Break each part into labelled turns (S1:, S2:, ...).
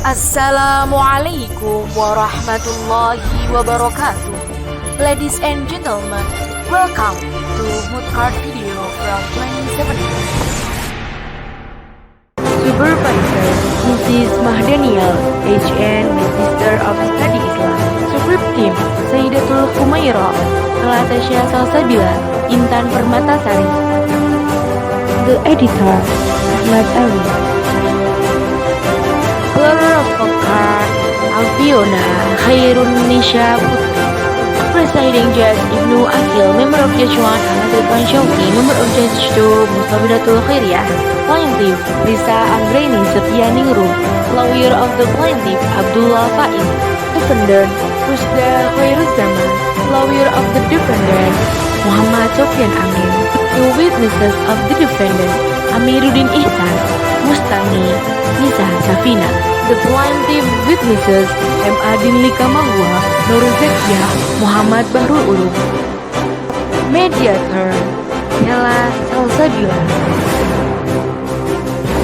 S1: Assalamualaikum warahmatullahi wabarakatuh. Ladies and gentlemen, welcome to Moodcard video from 2017. Supervisor Mrs. Mahdaniel, HN Minister of Study Islam. Super Team Sayyidatul Humairah, Natasha Salsabila, Intan Permatasari. The Editor Ahmad Ali. Blur of Moodcard Alfiona Khairun Nisha Putri. Presiding Judge Ibnu Akil, Member of Judge 1 Ahmad Shauki, Member of Judge 2 Mustafidatul Khairiyah. Plaintiff Risa Anggreni Septianingrum, Lawyer of the Plaintiff Abdullah Faiz. Defendant Rusda Khairuzaman, Lawyer of the Defendant Muhammad Sofyan Amin. The witnesses of the defendant Amiruddin Ihsan, Mustami Nisa Safina. The plaintiff witnesses M. Adin Lika Mahua, Nur Zekiah, Muhammad Bahrul Ulum. Mediator Nela Salsabila.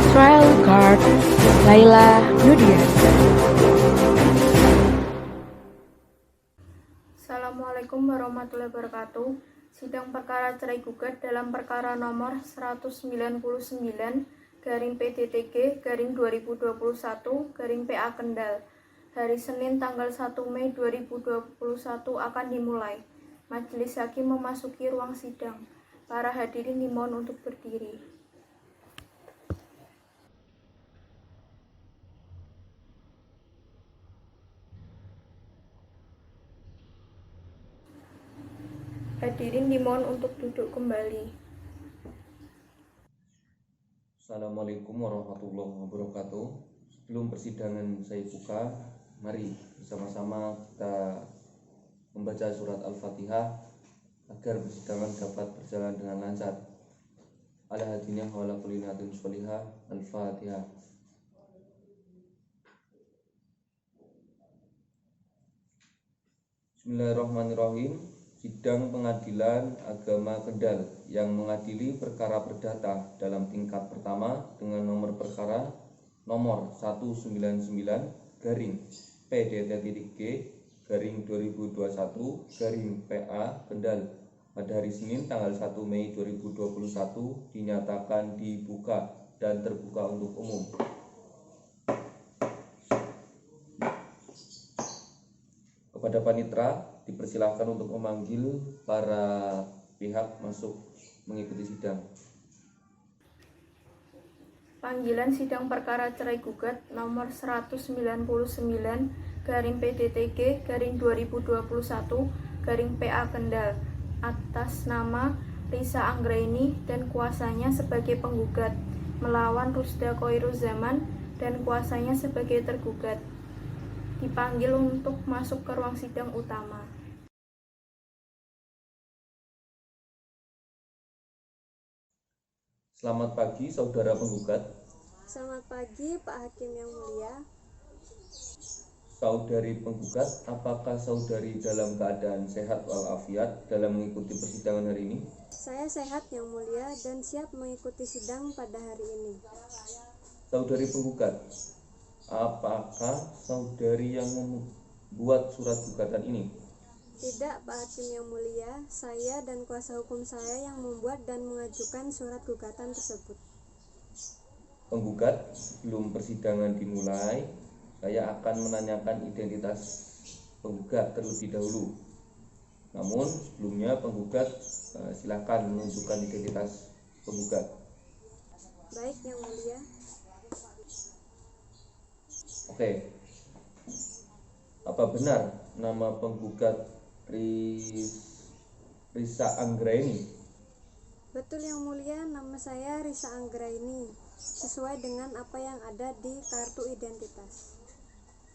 S1: Trial guard Laila Nudia.
S2: Assalamualaikum warahmatullahi wabarakatuh. Sidang perkara cerai gugat dalam perkara nomor 199/PDTG/2021/PA Kendal. Hari Senin tanggal 1 Mei 2021 akan dimulai. Majelis hakim memasuki ruang sidang. Para hadirin dimohon untuk berdiri. Hadirin dimohon untuk duduk kembali.
S3: Assalamualaikum warahmatullahi wabarakatuh. Sebelum persidangan saya buka, mari bersama-sama kita membaca surat Al-Fatihah agar persidangan dapat berjalan dengan lancar. Ala hadinah wa ala kulli niyatin sholihah. Al-Fatihah. Bismillahirrahmanirrahim. Sidang Pengadilan Agama Kendal yang mengadili perkara perdata dalam tingkat pertama dengan nomor perkara nomor 199/PDTG/2021/PA Kendal pada hari Senin tanggal 1 Mei 2021 dinyatakan dibuka dan terbuka untuk umum. Kepada panitera dipersilahkan untuk memanggil para pihak masuk mengikuti sidang.
S2: Panggilan sidang perkara cerai gugat nomor 199/PDTG/2021/PA Kendal atas nama Risa Anggraini dan kuasanya sebagai penggugat melawan Rusda Khairuzaman dan kuasanya sebagai tergugat dipanggil untuk masuk ke ruang sidang utama.
S3: Selamat pagi saudara penggugat.
S4: Selamat pagi Pak Hakim yang mulia.
S3: Saudari penggugat, apakah saudari dalam keadaan sehat walafiat dalam mengikuti persidangan hari ini?
S4: Saya sehat yang mulia dan siap mengikuti sidang pada hari ini.
S3: Saudari penggugat, apakah saudari yang membuat surat gugatan ini?
S4: Tidak Pak Hakim yang mulia, saya dan kuasa hukum saya yang membuat dan mengajukan surat gugatan tersebut.
S3: Penggugat, sebelum persidangan dimulai, saya akan menanyakan identitas penggugat terlebih dahulu. Namun sebelumnya penggugat silakan menunjukkan identitas penggugat.
S4: Baik yang mulia.
S3: Oke. Apa benar nama penggugat Risa Anggraini?
S4: Betul yang mulia, nama saya Risa Anggraini, sesuai dengan apa yang ada di kartu identitas.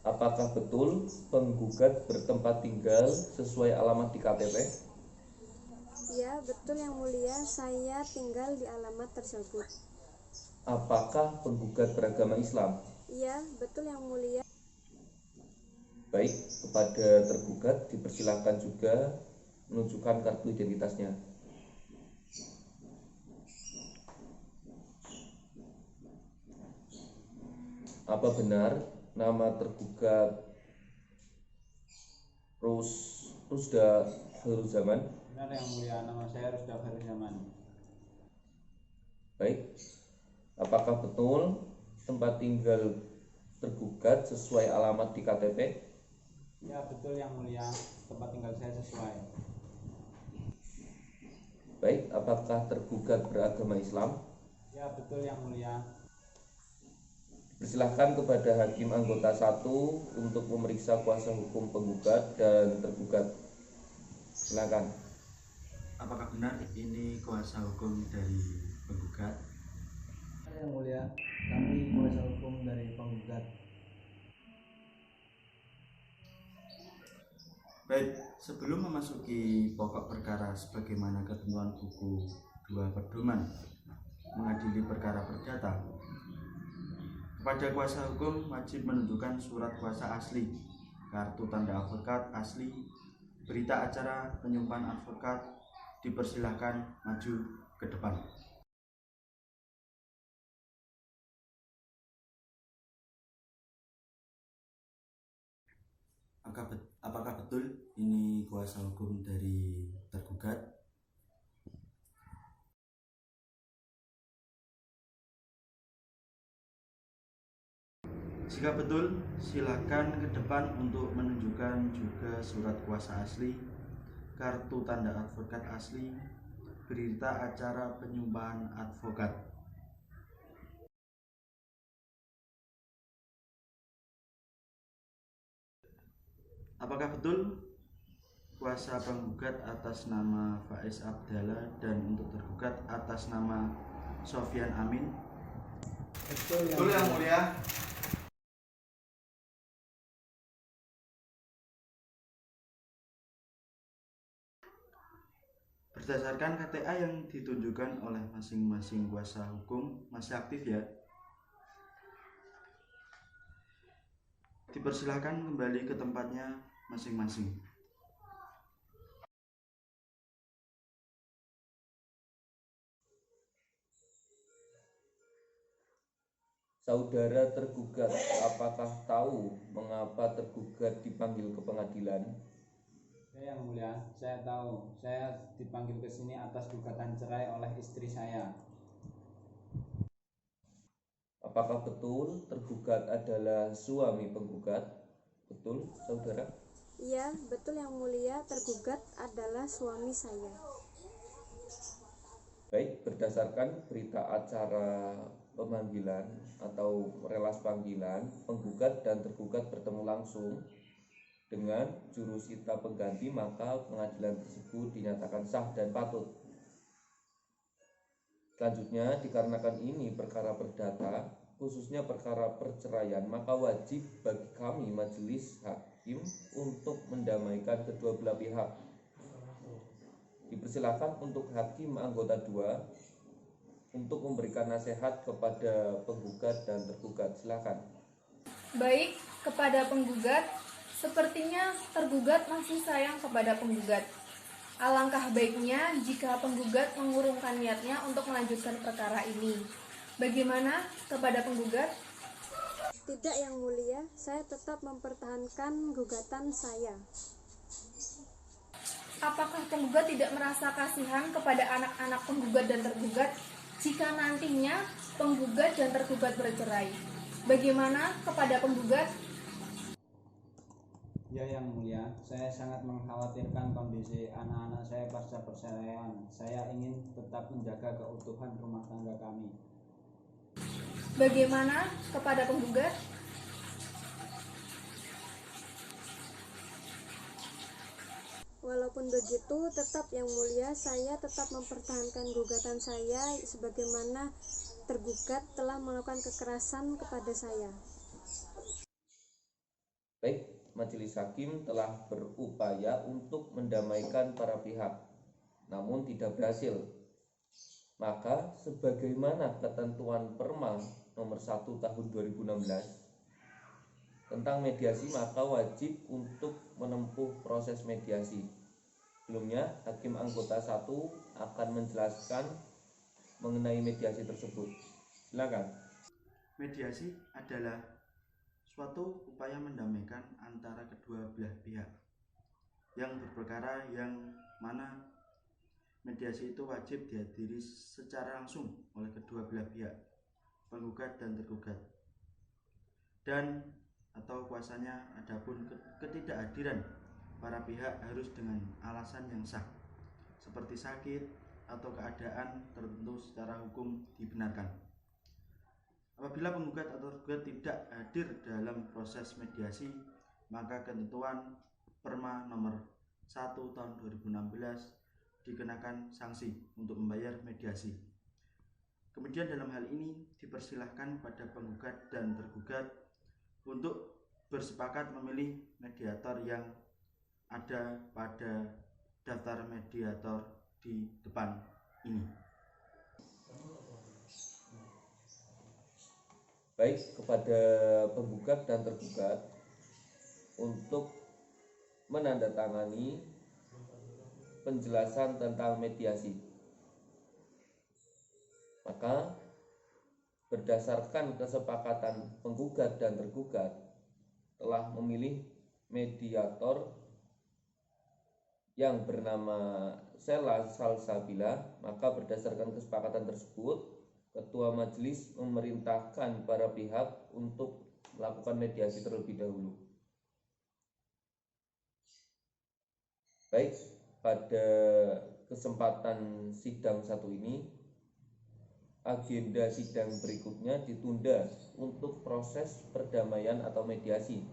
S3: Apakah betul penggugat bertempat tinggal sesuai alamat di KTP?
S4: Ya, betul yang mulia, saya tinggal di alamat tersebut.
S3: Apakah penggugat beragama Islam?
S4: Iya, betul yang mulia.
S3: Baik, kepada tergugat dipersilakan juga menunjukkan kartu identitasnya. Apa benar nama tergugat Rusda Khairuzzaman?
S5: Benar yang mulia, nama saya Rusda Khairuzzaman.
S3: Baik, apakah betul tempat tinggal tergugat sesuai alamat di KTP?
S5: Ya betul yang mulia, tempat tinggal saya sesuai.
S3: Baik, apakah tergugat beragama Islam?
S5: Ya betul yang mulia.
S3: Persilahkan kepada Hakim Anggota 1 untuk memeriksa kuasa hukum penggugat dan tergugat. Silakan.
S6: Apakah benar ini kuasa hukum dari penggugat?
S7: Yang mulia, kami kuasa hukum dari penggugat.
S6: Baik, sebelum memasuki pokok perkara sebagaimana ketentuan buku 2 Pedoman mengadili perkara perdata, kepada kuasa hukum wajib menunjukkan surat kuasa asli, kartu tanda advokat asli, berita acara penyumpahan advokat. Dipersilahkan maju ke depan. Apakah betul ini kuasa hukum dari tergugat? Jika betul, silakan ke depan untuk menunjukkan juga surat kuasa asli, kartu tanda advokat asli, berita acara penyumpahan advokat. Apakah betul kuasa penggugat atas nama Faiz Abdallah dan untuk tergugat atas nama Sofyan Amin?
S7: Betul
S6: yang mulia. Berdasarkan KTA yang ditunjukkan oleh masing-masing kuasa hukum masih aktif ya. Dipersilahkan kembali ke tempatnya masing-masing.
S3: Saudara tergugat, apakah tahu mengapa tergugat dipanggil ke pengadilan?
S5: Ya yang mulia, saya tahu. Saya dipanggil ke sini atas gugatan cerai oleh istri saya.
S3: Apakah betul tergugat adalah suami penggugat? Betul, saudara?
S4: Iya, betul yang mulia, tergugat adalah suami saya.
S3: Baik, berdasarkan berita acara pemanggilan atau relas panggilan, penggugat dan tergugat bertemu langsung dengan jurusita pengganti, maka pengadilan tersebut dinyatakan sah dan patut. Selanjutnya, dikarenakan ini perkara perdata, khususnya perkara perceraian, maka wajib bagi kami majelis hakim untuk mendamaikan kedua belah pihak. Dipersilakan untuk Hakim Anggota 2 untuk memberikan nasihat kepada penggugat dan tergugat. Silakan.
S2: Baik, kepada penggugat, sepertinya tergugat masih sayang kepada penggugat. Alangkah baiknya jika penggugat mengurungkan niatnya untuk melanjutkan perkara ini. Bagaimana kepada penggugat?
S4: Tidak yang mulia, saya tetap mempertahankan gugatan saya.
S2: Apakah penggugat tidak merasa kasihan kepada anak-anak penggugat dan tergugat jika nantinya penggugat dan tergugat bercerai? Bagaimana kepada penggugat?
S5: Ya yang mulia, saya sangat mengkhawatirkan kondisi anak-anak saya pasca perceraian. Saya ingin tetap menjaga keutuhan rumah tangga kami.
S2: Bagaimana kepada penggugat?
S4: Walaupun begitu, tetap yang mulia, saya tetap mempertahankan gugatan saya sebagaimana tergugat telah melakukan kekerasan kepada saya.
S3: Baik, majelis hakim telah berupaya untuk mendamaikan para pihak, namun tidak berhasil. Maka sebagaimana ketentuan Perma nomor 1 tahun 2016 tentang mediasi, maka wajib untuk menempuh proses mediasi. Sebelumnya, Hakim Anggota 1 akan menjelaskan mengenai mediasi tersebut. Silakan.
S6: Mediasi adalah suatu upaya mendamaikan antara kedua belah pihak yang berperkara, yang mana mediasi itu wajib dihadiri secara langsung oleh kedua belah pihak, penggugat dan tergugat, dan atau kuasanya. Adapun ketidakhadiran para pihak harus dengan alasan yang sah, seperti sakit atau keadaan tertentu secara hukum dibenarkan. Apabila penggugat atau tergugat tidak hadir dalam proses mediasi, maka ketentuan Perma nomor 1 tahun 2016 dikenakan sanksi untuk membayar mediasi. Kemudian dalam hal ini dipersilahkan pada penggugat dan tergugat untuk bersepakat memilih mediator yang ada pada daftar mediator di depan ini.
S3: Baik, kepada penggugat dan tergugat untuk menandatangani penjelasan tentang mediasi. Maka berdasarkan kesepakatan penggugat dan tergugat telah memilih mediator yang bernama Sela Salsabila, maka berdasarkan kesepakatan tersebut Ketua Majelis memerintahkan para pihak untuk melakukan mediasi terlebih dahulu. Baik, pada kesempatan sidang satu ini, agenda sidang berikutnya ditunda untuk proses perdamaian atau mediasi.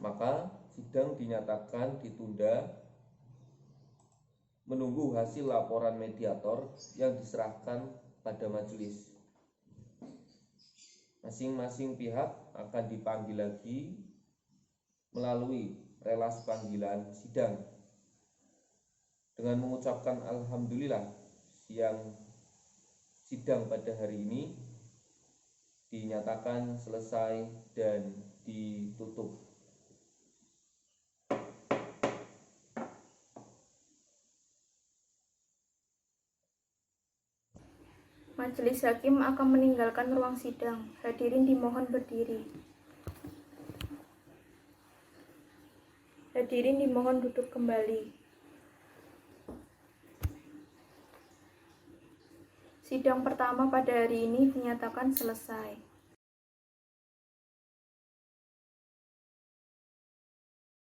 S3: Maka sidang dinyatakan ditunda menunggu hasil laporan mediator yang diserahkan pada majelis. Masing-masing pihak akan dipanggil lagi melalui relas panggilan sidang. Dengan mengucapkan alhamdulillah, sidang pada hari ini dinyatakan selesai dan ditutup.
S2: Majelis hakim akan meninggalkan ruang sidang. Hadirin dimohon berdiri. Hadirin dimohon duduk kembali. Sidang pertama pada hari ini dinyatakan selesai.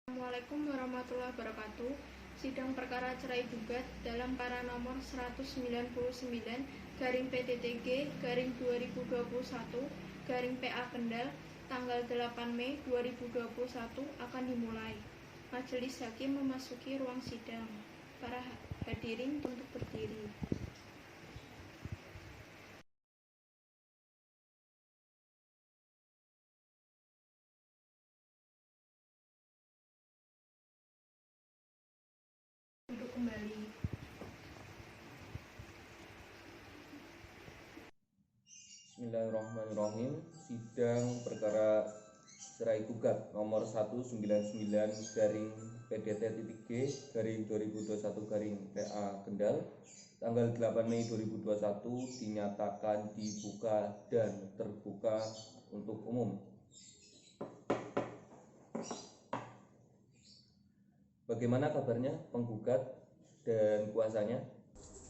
S2: Assalamualaikum warahmatullahi wabarakatuh. Sidang perkara cerai gugat dalam perkara nomor 199/PTTG/2021/PA Kendal tanggal 8 Mei 2021 akan dimulai. Majelis hakim memasuki ruang sidang. Para hadirin untuk berdiri. Duduk kembali.
S3: Bismillahirrahmanirrahim. Sidang perkara cerai gugat nomor 199/PDT-G/2021/PA Kendal tanggal 8 Mei 2021 dinyatakan dibuka dan terbuka untuk umum. Bagaimana kabarnya penggugat dan kuasanya?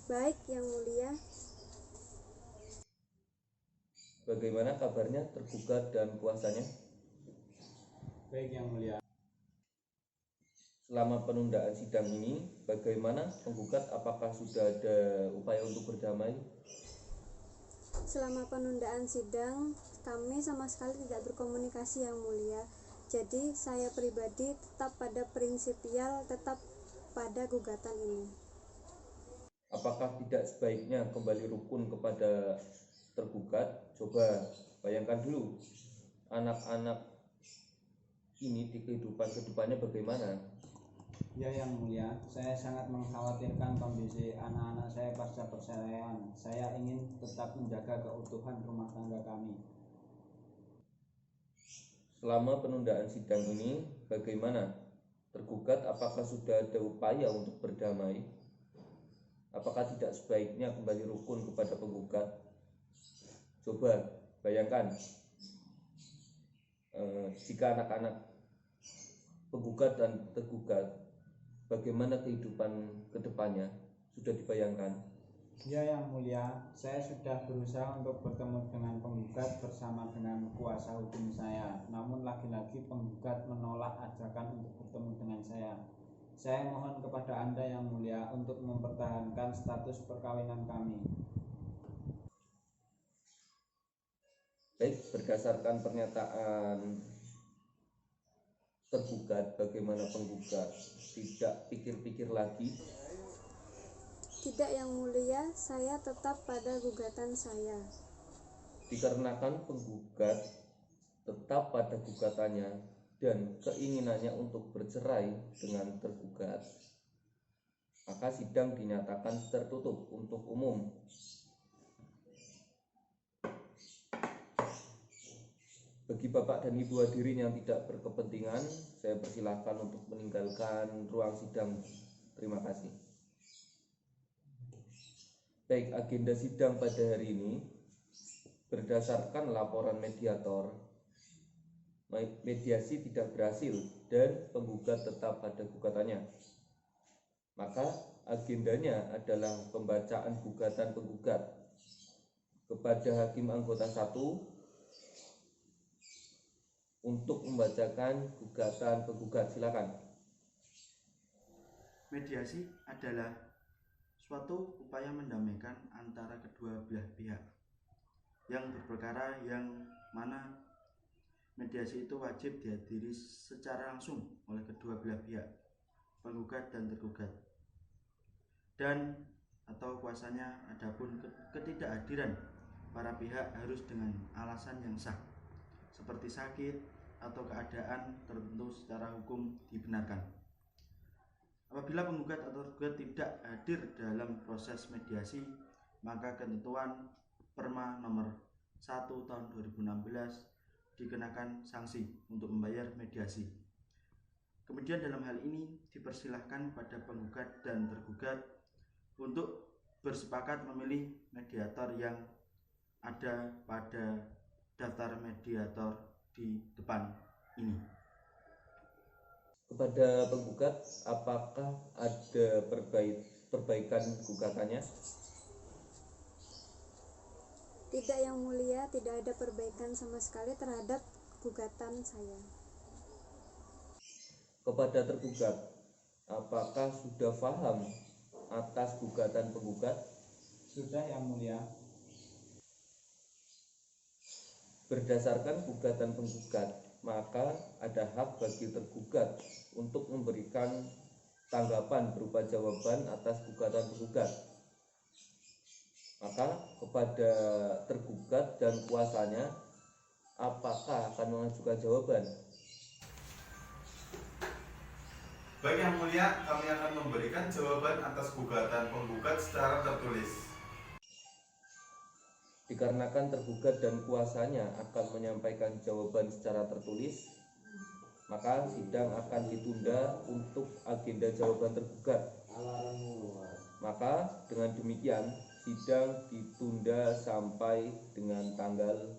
S4: Baik, Yang Mulia.
S3: Bagaimana kabarnya tergugat dan kuasanya?
S5: Baik, Yang Mulia.
S3: Selama penundaan sidang ini, bagaimana penggugat, apakah sudah ada upaya untuk berdamai?
S4: Selama penundaan sidang, kami sama sekali tidak berkomunikasi, Yang Mulia. Jadi saya pribadi tetap pada prinsipil, tetap pada gugatan ini.
S3: Apakah tidak sebaiknya kembali rukun kepada tergugat? Coba bayangkan dulu, anak-anak ini di kehidupannya bagaimana?
S5: Ya, Yang Mulia, saya sangat mengkhawatirkan kondisi anak-anak saya pasca perceraian. Saya ingin tetap menjaga keutuhan rumah tangga kami.
S3: Selama penundaan sidang ini, bagaimana? Tergugat, apakah sudah ada upaya untuk berdamai? Apakah tidak sebaiknya kembali rukun kepada penggugat? Coba bayangkan, jika anak-anak penggugat dan tergugat, bagaimana kehidupan kedepannya? Sudah dibayangkan?
S5: Ya yang mulia, saya sudah berusaha untuk bertemu dengan penggugat bersama dengan kuasa hukum saya. Namun lagi-lagi penggugat menolak ajakan untuk bertemu dengan saya. Saya mohon kepada Anda yang mulia untuk mempertahankan status perkawinan kami.
S3: Baik, berdasarkan pernyataan tergugat, bagaimana penggugat tidak pikir-pikir lagi?
S4: Tidak yang mulia, saya tetap pada gugatan saya.
S3: Dikarenakan penggugat tetap pada gugatannya dan keinginannya untuk bercerai dengan tergugat, maka sidang dinyatakan tertutup untuk umum. Bagi Bapak dan Ibu hadirin yang tidak berkepentingan, saya persilahkan untuk meninggalkan ruang sidang. Terima kasih. Baik, agenda sidang pada hari ini berdasarkan laporan mediator, mediasi tidak berhasil dan penggugat tetap pada gugatannya. Maka agendanya adalah pembacaan gugatan penggugat kepada Hakim Anggota 1 untuk membacakan gugatan penggugat. Silakan.
S6: Mediasi adalah suatu upaya mendamaikan antara kedua belah pihak yang berperkara, yang mana mediasi itu wajib dihadiri secara langsung oleh kedua belah pihak, penggugat dan tergugat, dan atau kuasanya. Adapun ketidakhadiran para pihak harus dengan alasan yang sah, seperti sakit atau keadaan tertentu secara hukum dibenarkan. Apabila penggugat atau tergugat tidak hadir dalam proses mediasi, maka ketentuan Perma nomor 1 tahun 2016 dikenakan sanksi untuk membayar mediasi. Kemudian dalam hal ini dipersilahkan pada penggugat dan tergugat untuk bersepakat memilih mediator yang ada pada daftar mediator di depan ini.
S3: Kepada penggugat, apakah ada perbaikan gugatannya?
S4: Tidak yang mulia, tidak ada perbaikan sama sekali terhadap gugatan saya.
S3: Kepada tergugat, apakah sudah paham atas gugatan penggugat?
S5: Sudah yang mulia.
S3: Berdasarkan gugatan penggugat, maka ada hak bagi tergugat untuk memberikan tanggapan berupa jawaban atas gugatan penggugat. Maka kepada tergugat dan kuasanya, apakah akan mengajukan jawaban?
S8: Baik yang mulia, kami akan memberikan jawaban atas gugatan penggugat secara tertulis.
S3: Dikarenakan tergugat dan kuasanya akan menyampaikan jawaban secara tertulis, maka sidang akan ditunda untuk agenda jawaban tergugat. Maka dengan demikian sidang ditunda sampai dengan tanggal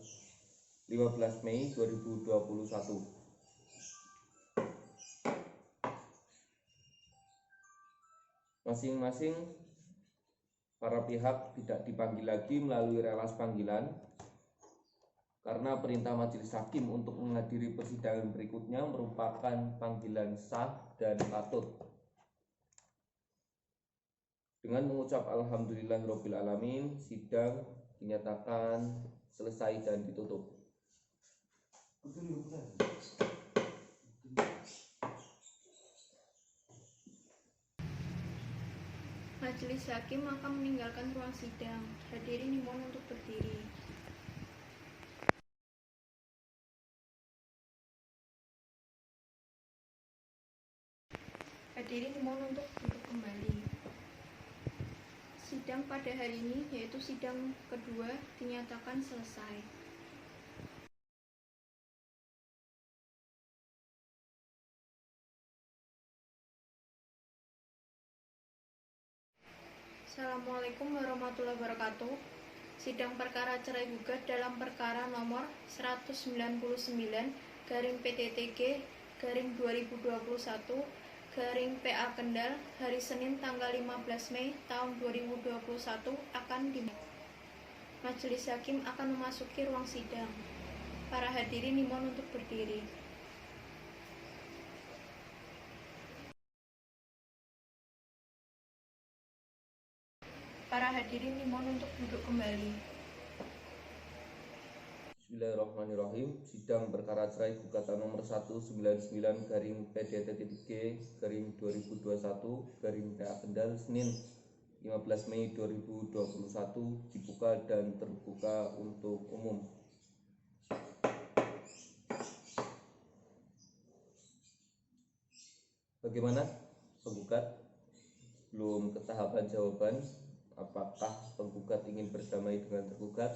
S3: 15 Mei 2021. Masing-masing para pihak tidak dipanggil lagi melalui relas panggilan karena perintah majelis hakim untuk menghadiri persidangan berikutnya merupakan panggilan sah dan patut. Dengan mengucap alhamdulillahirabbil alamin, sidang dinyatakan selesai dan ditutup.
S2: Majelis hakim akan meninggalkan ruang sidang. Hadirin dimohon untuk berdiri. Hadirin dimohon untuk duduk kembali. Sidang pada hari ini, yaitu sidang kedua, dinyatakan selesai. Assalamualaikum warahmatullahi wabarakatuh. Sidang perkara cerai gugat dalam perkara nomor 199 PA Kendal hari Senin tanggal 15 Mei tahun 2021 akan dimulai. Majelis Hakim akan memasuki ruang sidang. Para hadirin dimohon untuk berdiri. Para hadirin dimohon untuk duduk kembali.
S3: Bismillahirrahmanirrahim. Sidang perkara cerai gugatan nomor 199-PDT-G-2021 PA Kendal Senin 15 Mei 2021 dibuka dan terbuka untuk umum. Bagaimana penggugat? Belum ke tahapan jawaban. Apakah penggugat ingin berdamai dengan tergugat?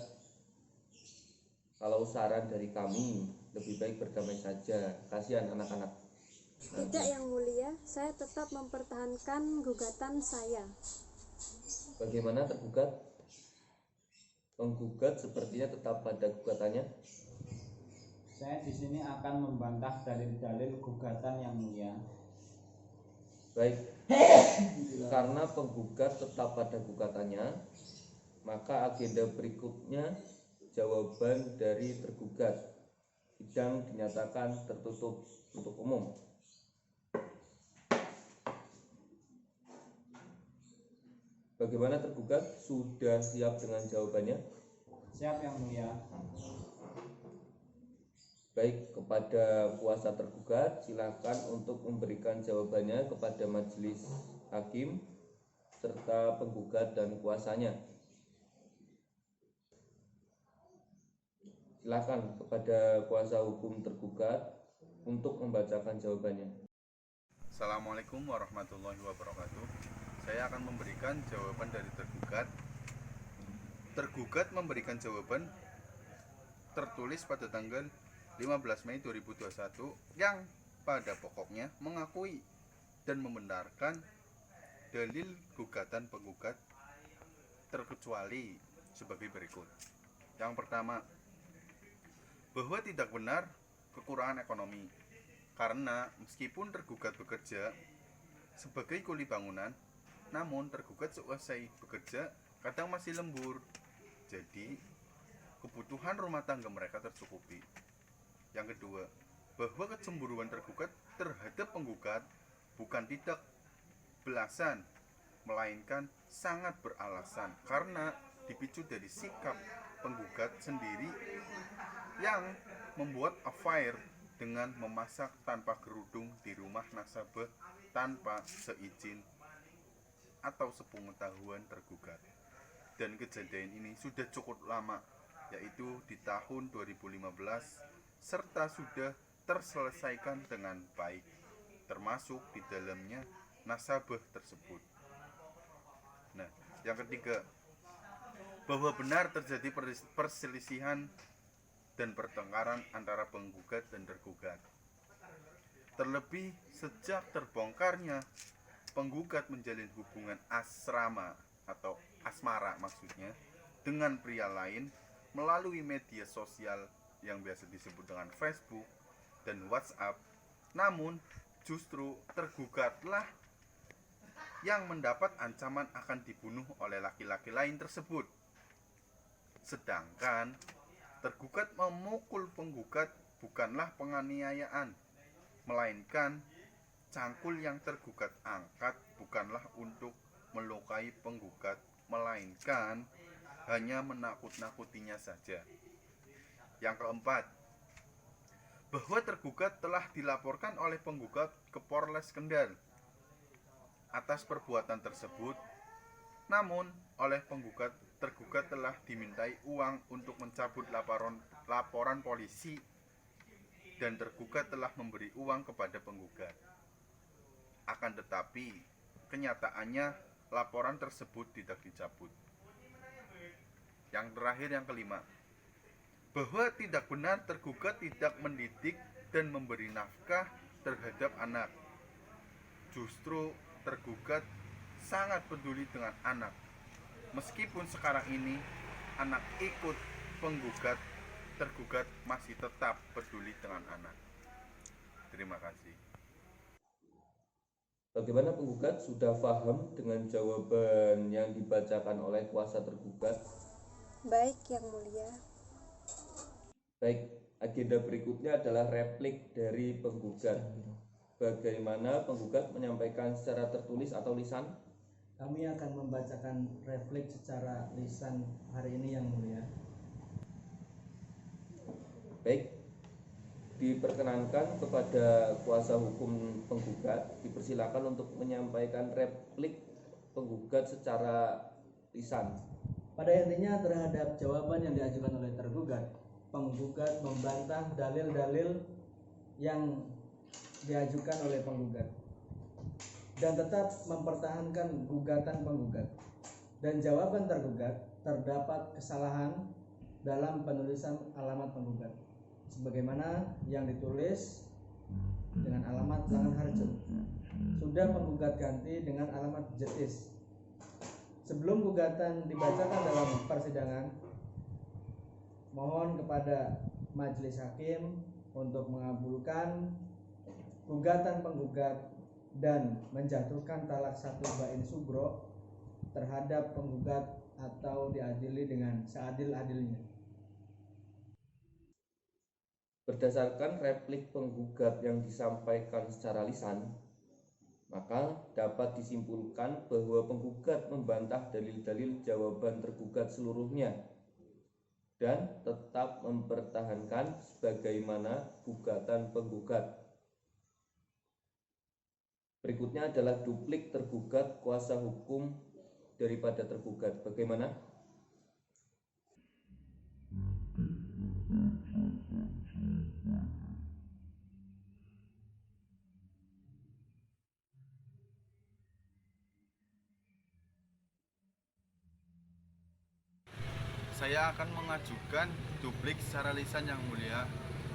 S3: Kalau saran dari kami, lebih baik berdamai saja. Kasihan anak-anak.
S4: Tidak, Yang Mulia, saya tetap mempertahankan gugatan saya.
S3: Bagaimana tergugat? Penggugat sepertinya tetap pada gugatannya.
S5: Saya di sini akan membantah dalil-dalil gugatan Yang Mulia.
S3: Baik, karena penggugat tetap pada gugatannya, maka agenda berikutnya jawaban dari tergugat. Sidang dinyatakan tertutup untuk umum. Bagaimana tergugat? Sudah siap dengan jawabannya?
S5: Siap Yang Mulia.
S3: Baik, kepada kuasa tergugat silakan untuk memberikan jawabannya kepada majelis hakim serta penggugat dan kuasanya. Silakan kepada kuasa hukum tergugat untuk membacakan jawabannya.
S8: Assalamualaikum warahmatullahi wabarakatuh. Saya akan memberikan jawaban dari tergugat. Tergugat memberikan jawaban tertulis pada tanggal 15 Mei 2021 yang pada pokoknya mengakui dan membenarkan dalil gugatan penggugat terkecuali sebagai berikut. Yang pertama, bahwa tidak benar kekurangan ekonomi karena meskipun tergugat bekerja sebagai kuli bangunan, namun tergugat selesai bekerja kadang masih lembur, jadi kebutuhan rumah tangga mereka tercukupi. Yang kedua, bahwa kecemburuan tergugat terhadap penggugat bukan tidak belasan, melainkan sangat beralasan karena dipicu dari sikap penggugat sendiri yang membuat affair dengan memasak tanpa kerudung di rumah nasabah tanpa seizin atau sepengetahuan tergugat. Dan kejadian ini sudah cukup lama, yaitu di tahun 2015, serta sudah terselesaikan dengan baik, termasuk di dalamnya nasabah tersebut. Nah, yang ketiga, bahwa benar terjadi perselisihan dan pertengkaran antara penggugat dan tergugat. Terlebih sejak terbongkarnya penggugat menjalin hubungan asrama atau asmara maksudnya dengan pria lain melalui media sosial yang biasa disebut dengan Facebook dan WhatsApp. Namun justru tergugatlah yang mendapat ancaman akan dibunuh oleh laki-laki lain tersebut. Sedangkan tergugat memukul penggugat bukanlah penganiayaan, melainkan cangkul yang tergugat angkat bukanlah untuk melukai penggugat, melainkan hanya menakut-nakutinya saja. Yang keempat, bahwa tergugat telah dilaporkan oleh penggugat ke Polres Kendal atas perbuatan tersebut. Namun oleh penggugat, tergugat telah dimintai uang untuk mencabut laporan polisi dan tergugat telah memberi uang kepada penggugat. Akan tetapi kenyataannya laporan tersebut tidak dicabut. Yang terakhir, yang kelima, bahwa tidak benar tergugat tidak mendidik dan memberi nafkah terhadap anak. Justru tergugat sangat peduli dengan anak. Meskipun sekarang ini anak ikut penggugat, tergugat masih tetap peduli dengan anak. Terima kasih.
S3: Bagaimana penggugat sudah paham dengan jawaban yang dibacakan oleh kuasa tergugat?
S4: Baik, Yang Mulia.
S3: Baik, agenda berikutnya adalah replik dari penggugat. Bagaimana penggugat menyampaikan secara tertulis atau lisan?
S7: Kami akan membacakan replik secara lisan hari ini, Yang Mulia.
S3: Baik, diperkenankan kepada kuasa hukum penggugat, dipersilakan untuk menyampaikan replik penggugat secara lisan.
S7: Pada intinya terhadap jawaban yang diajukan oleh tergugat, penggugat membantah dalil-dalil yang diajukan oleh penggugat dan tetap mempertahankan gugatan penggugat. Dan jawaban tergugat terdapat kesalahan dalam penulisan alamat penggugat, sebagaimana yang ditulis dengan alamat Langenharjo. Sudah penggugat ganti dengan alamat Jetis. Sebelum gugatan dibacakan dalam persidangan, mohon kepada majelis hakim untuk mengabulkan gugatan penggugat dan menjatuhkan talak 1 bain subro terhadap penggugat atau diadili dengan seadil-adilnya.
S3: Berdasarkan replik penggugat yang disampaikan secara lisan, maka dapat disimpulkan bahwa penggugat membantah dalil-dalil jawaban tergugat seluruhnya dan tetap mempertahankan sebagaimana gugatan penggugat. Berikutnya adalah duplik tergugat kuasa hukum daripada tergugat. Bagaimana?
S8: Saya akan mengajukan duplik secara lisan, Yang Mulia,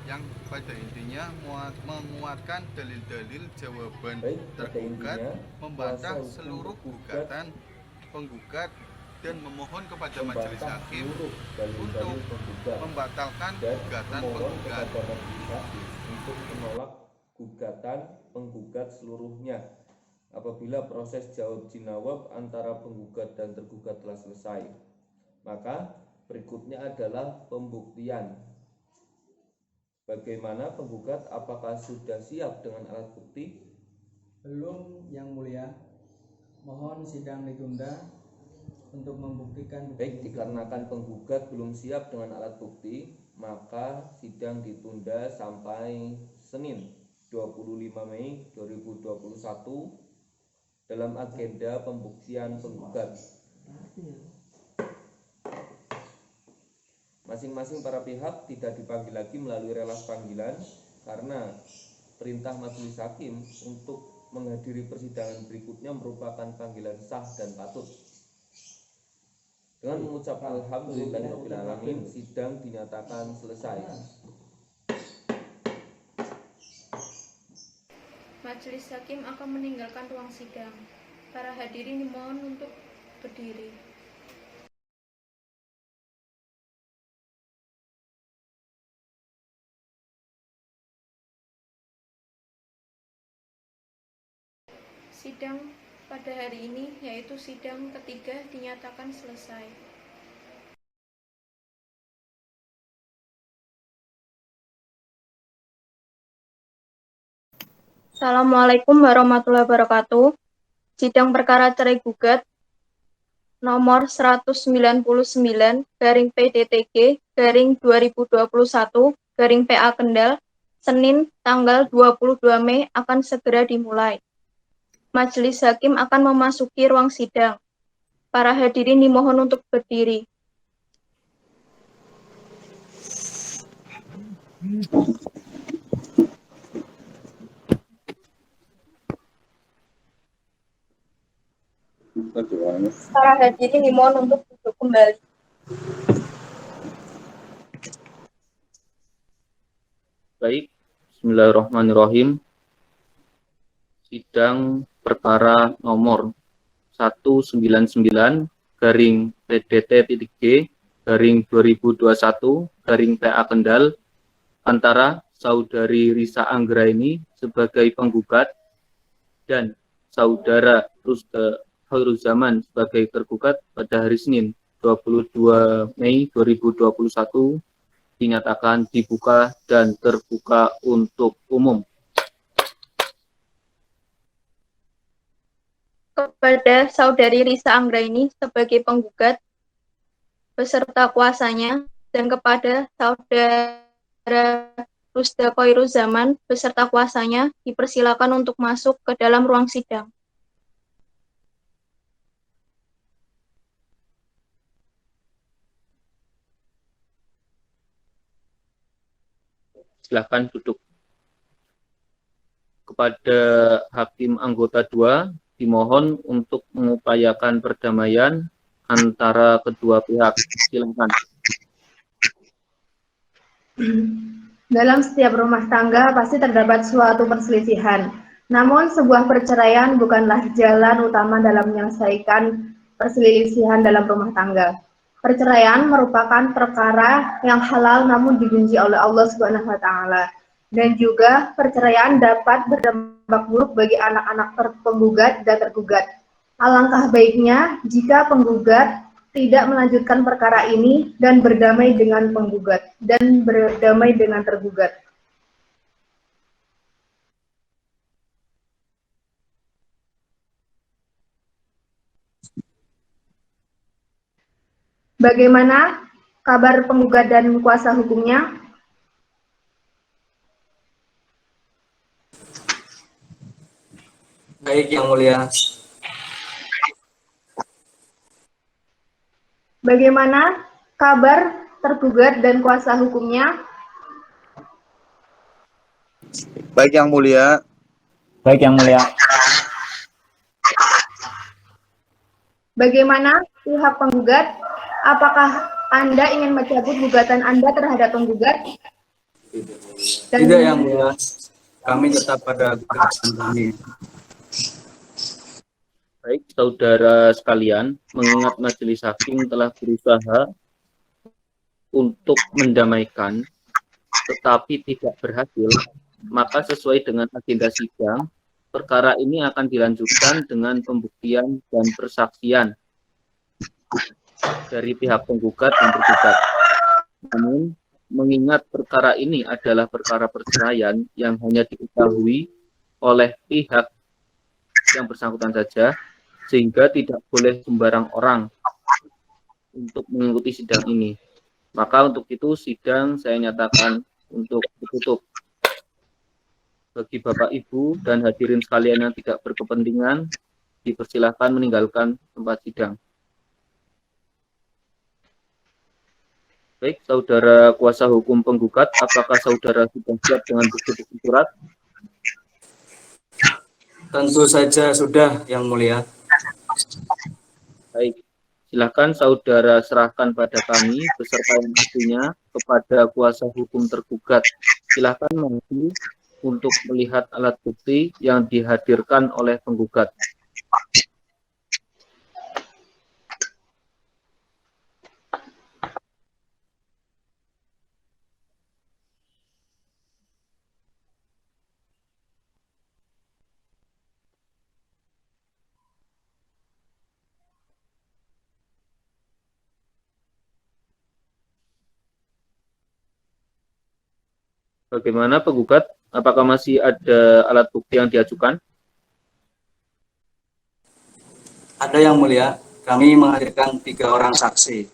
S8: yang pada intinya menguatkan dalil-dalil jawaban tergugat, membantah seluruh gugatan penggugat, dan memohon kepada majelis hakim untuk membatalkan gugatan penggugat.
S3: Untuk menolak gugatan penggugat seluruhnya apabila proses jawab jinawab antara penggugat dan tergugat telah selesai. Maka berikutnya adalah pembuktian. Bagaimana penggugat, apakah sudah siap dengan alat bukti?
S7: Belum, Yang Mulia. Mohon sidang ditunda untuk membuktikan.
S3: Baik, dikarenakan penggugat belum siap dengan alat bukti, maka sidang ditunda sampai Senin 25 Mei 2021 dalam agenda pembuktian penggugat. Masing-masing para pihak tidak dipanggil lagi melalui relas panggilan karena perintah majelis hakim untuk menghadiri persidangan berikutnya merupakan panggilan sah dan patut. Dengan mengucap alhamdulillahirabbil alamin, sidang dinyatakan selesai.
S2: Majelis hakim akan meninggalkan ruang sidang. Para hadirin dimohon untuk berdiri. Sidang pada hari ini, yaitu sidang ketiga, dinyatakan selesai. Assalamualaikum warahmatullahi wabarakatuh. Sidang perkara cerai gugat nomor 199/PDTG/2021/PA Kendal, Senin tanggal 22 Mei akan segera dimulai. Majelis hakim akan memasuki ruang sidang. Para hadirin dimohon untuk berdiri. Para hadirin dimohon untuk duduk kembali.
S3: Baik, bismillahirrahmanirrahim. Sidang perkara nomor 199/PDT-G/2021/PA Kendal antara saudari Risa Anggraini sebagai penggugat dan saudara Rusda Hoiruzaman sebagai tergugat pada hari Senin 22 Mei 2021 dinyatakan dibuka dan terbuka untuk umum.
S2: Kepada saudari Risa Anggraini sebagai penggugat beserta kuasanya dan kepada saudara Rusda Khoiruzaman beserta kuasanya dipersilakan untuk masuk ke dalam ruang sidang.
S3: Silakan duduk. Kepada hakim anggota 2 dimohon untuk mengupayakan perdamaian antara kedua pihak. Silakan.
S2: Dalam setiap rumah tangga pasti terdapat suatu perselisihan. Namun sebuah perceraian bukanlah jalan utama dalam menyelesaikan perselisihan dalam rumah tangga. Perceraian merupakan perkara yang halal namun dibenci oleh Allah Subhanahu wa taala. Dan juga perceraian dapat berdampak buruk bagi anak-anak penggugat dan tergugat. Alangkah baiknya jika penggugat tidak melanjutkan perkara ini dan berdamai dengan penggugat dan berdamai dengan tergugat. Bagaimana kabar penggugat dan kuasa hukumnya?
S9: Baik, Yang Mulia.
S2: Bagaimana kabar tergugat dan kuasa hukumnya?
S10: Baik, Yang Mulia.
S5: Baik, Yang Mulia.
S2: Bagaimana pihak penggugat? Apakah Anda ingin mencabut gugatan Anda terhadap penggugat?
S9: Tidak, Yang Mulia. Kami tetap pada gugatan kami.
S3: Baik, saudara sekalian, mengingat majelis hakim telah berusaha untuk mendamaikan, tetapi tidak berhasil, maka sesuai dengan agenda sidang, perkara ini akan dilanjutkan dengan pembuktian dan persaksian dari pihak penggugat dan tergugat. Namun, mengingat perkara ini adalah perkara perceraian yang hanya diketahui oleh pihak yang bersangkutan saja, sehingga tidak boleh sembarang orang untuk mengikuti sidang ini. Maka untuk itu sidang saya nyatakan untuk ditutup. Bagi Bapak Ibu dan hadirin sekalian yang tidak berkepentingan, dipersilahkan meninggalkan tempat sidang. Baik, saudara kuasa hukum penggugat, apakah saudara sudah siap dengan bukti-bukti surat?
S9: Tentu saja sudah, Yang Mulia.
S3: Baik, silakan saudara serahkan pada kami beserta yang aslinya kepada kuasa hukum tergugat. Silakan maju untuk melihat alat bukti yang dihadirkan oleh penggugat. Bagaimana penggugat? Apakah masih ada alat bukti yang diajukan?
S9: Ada, Yang Mulia. Kami menghadirkan 3 orang saksi.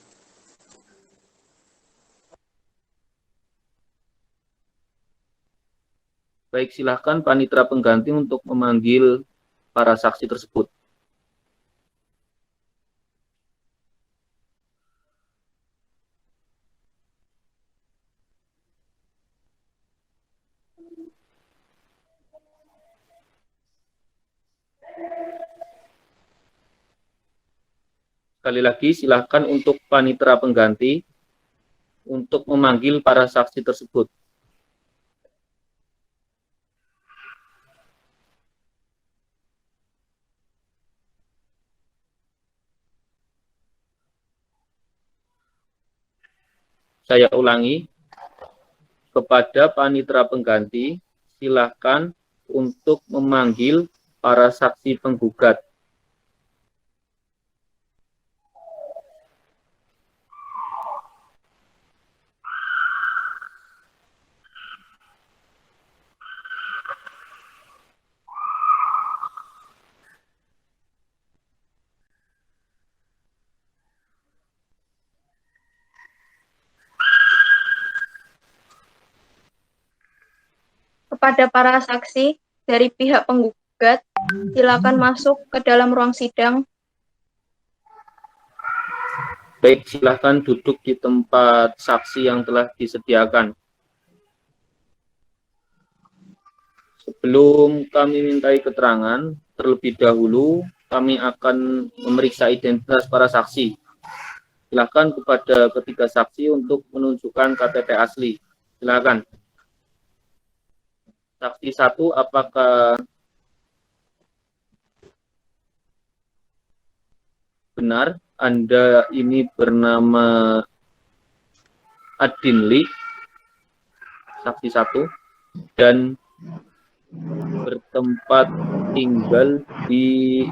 S3: Baik, silahkan panitera pengganti untuk memanggil para saksi tersebut. Sekali lagi, silahkan untuk panitera pengganti untuk memanggil para saksi tersebut. Saya ulangi,
S9: kepada panitera pengganti, silakan untuk memanggil para saksi penggugat.
S2: Kepada para saksi dari pihak penggugat, silakan masuk ke dalam ruang sidang.
S9: Baik, silakan duduk di tempat saksi yang telah disediakan. Sebelum kami mintai keterangan, terlebih dahulu kami akan memeriksa identitas para saksi. Silakan kepada ketiga saksi untuk menunjukkan KTP asli. Silakan. Saksi 1, apakah benar Anda ini bernama Adinli, saksi 1, dan bertempat tinggal di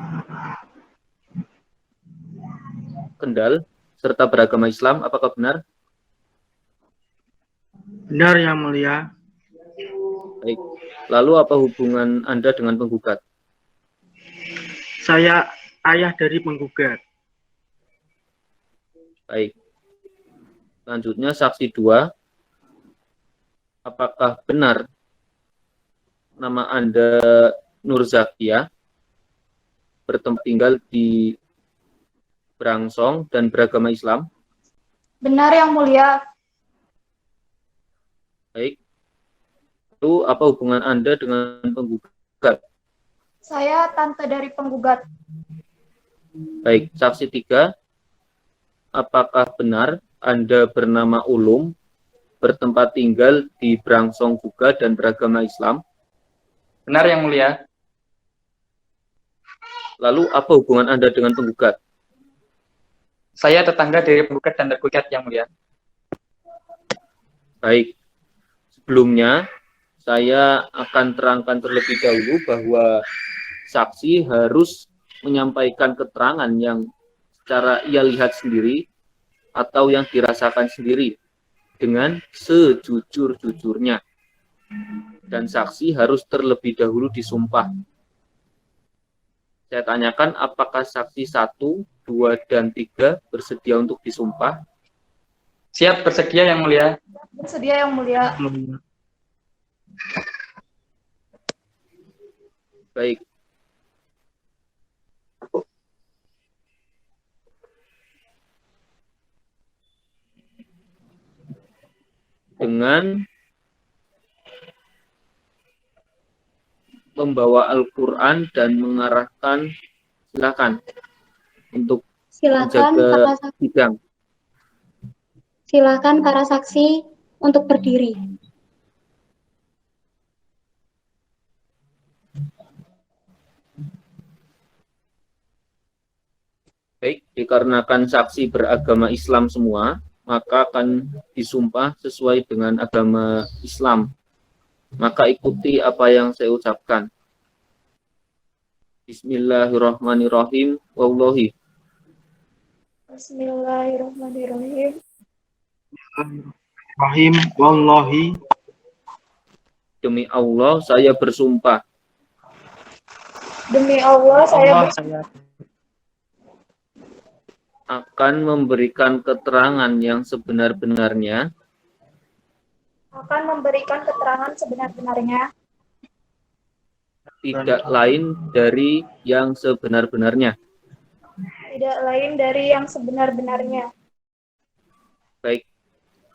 S9: Kendal serta beragama Islam, apakah benar?
S11: Benar, Yang Mulia.
S9: Baik. Lalu apa hubungan Anda dengan penggugat?
S11: Saya ayah dari penggugat.
S9: Baik. Selanjutnya saksi 2. Apakah benar nama Anda Nur Zakia, bertempat tinggal di Brangsong dan beragama Islam?
S2: Benar, Yang Mulia.
S9: Baik. Lalu apa hubungan Anda dengan penggugat?
S2: Saya tante dari penggugat.
S9: Baik. Saksi 3. Apakah benar Anda bernama Ulum, bertempat tinggal di Brangsong juga dan beragama Islam?
S12: Benar, Yang Mulia.
S9: Lalu apa hubungan Anda dengan penggugat?
S12: Saya tetangga dari penggugat dan tergugat, Yang Mulia.
S9: Baik. Sebelumnya, saya akan terangkan terlebih dahulu bahwa saksi harus menyampaikan keterangan yang secara ia lihat sendiri atau yang dirasakan sendiri dengan sejujur-jujurnya. Dan saksi harus terlebih dahulu disumpah. Saya tanyakan apakah saksi 1, 2, dan 3 bersedia untuk disumpah?
S12: Siap, bersedia, Yang Mulia.
S2: Bersedia, Yang Mulia.
S9: Baik. Dengan membawa Al-Quran dan mengarahkan, silakan untuk menjaga sidang.
S13: Silakan para saksi untuk berdiri.
S9: Baik, dikarenakan saksi beragama Islam semua, maka akan disumpah sesuai dengan agama Islam. Maka ikuti apa yang saya ucapkan. Bismillahirrahmanirrahim. Wallahi.
S2: Bismillahirrahmanirrahim.
S11: Wallahi.
S9: Demi Allah, saya bersumpah.
S2: Demi Allah, saya
S9: akan memberikan keterangan yang sebenar-benarnya.
S2: akan memberikan keterangan sebenar-benarnya.
S9: Tidak lain dari yang sebenar-benarnya.
S2: Tidak lain dari yang sebenar-benarnya.
S9: Baik,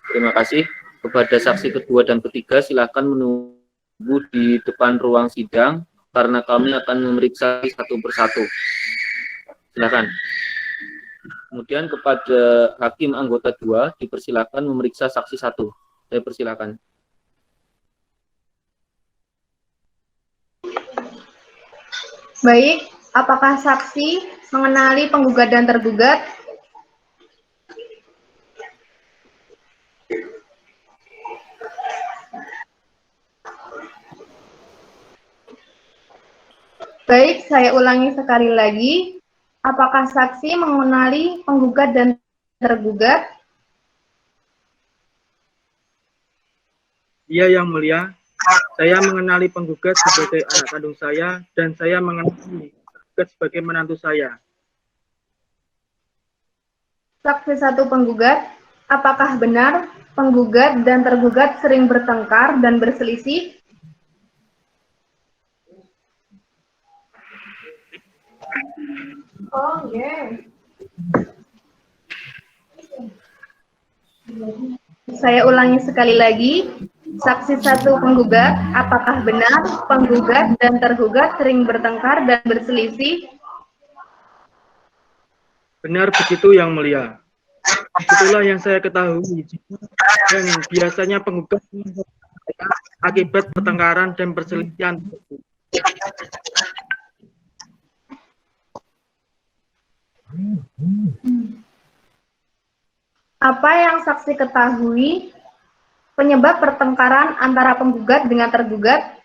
S9: terima kasih. Kepada saksi kedua dan ketiga, silakan menunggu di depan ruang sidang, karena kami akan memeriksa satu persatu. Silakan. Kemudian kepada hakim anggota 2, dipersilakan memeriksa saksi 1. Saya persilakan.
S2: Baik, apakah saksi mengenali penggugat dan tergugat? Baik, saya ulangi sekali lagi. Apakah saksi mengenali penggugat dan tergugat?
S11: Iya yang mulia, saya mengenali penggugat sebagai anak kandung saya dan saya mengenali tergugat sebagai menantu saya.
S2: Saksi satu penggugat, apakah benar penggugat dan tergugat sering bertengkar dan berselisih? Oh, Saya ulangi sekali lagi. Saksi satu penggugat, apakah benar penggugat dan tergugat sering bertengkar dan berselisih?
S11: Benar begitu yang mulia. Itulah yang saya ketahui. Dan biasanya penggugat akibat pertengkaran dan perselisihan.
S2: Apa yang saksi ketahui penyebab pertengkaran antara penggugat dengan tergugat?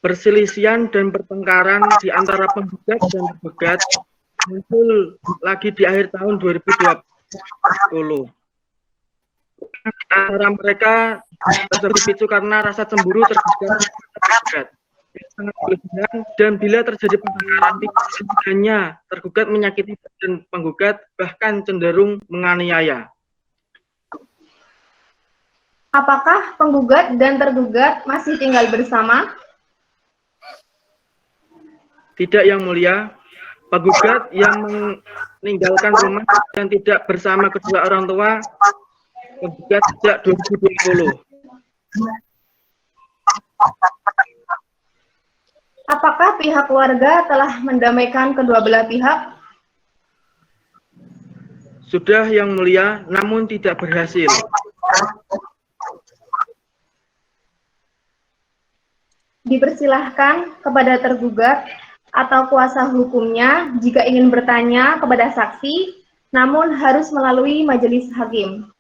S11: Perselisihan dan pertengkaran di antara penggugat dan tergugat muncul lagi di akhir tahun 2020. Antara mereka terpicu karena rasa cemburu tergugat sangat berlebihan, dan bila terjadi pertengkaran tidak hanya tergugat menyakiti dan penggugat bahkan cenderung menganiaya.
S2: Apakah penggugat dan tergugat masih tinggal bersama?
S11: Tidak yang mulia, penggugat yang meninggalkan rumah dan tidak bersama kedua orang tua penggugat sejak 2020.
S2: Apakah pihak keluarga telah mendamaikan kedua belah pihak?
S11: Sudah yang mulia, namun tidak berhasil.
S2: Dipersilahkan kepada tergugat atau kuasa hukumnya jika ingin bertanya kepada saksi, namun harus melalui majelis hakim.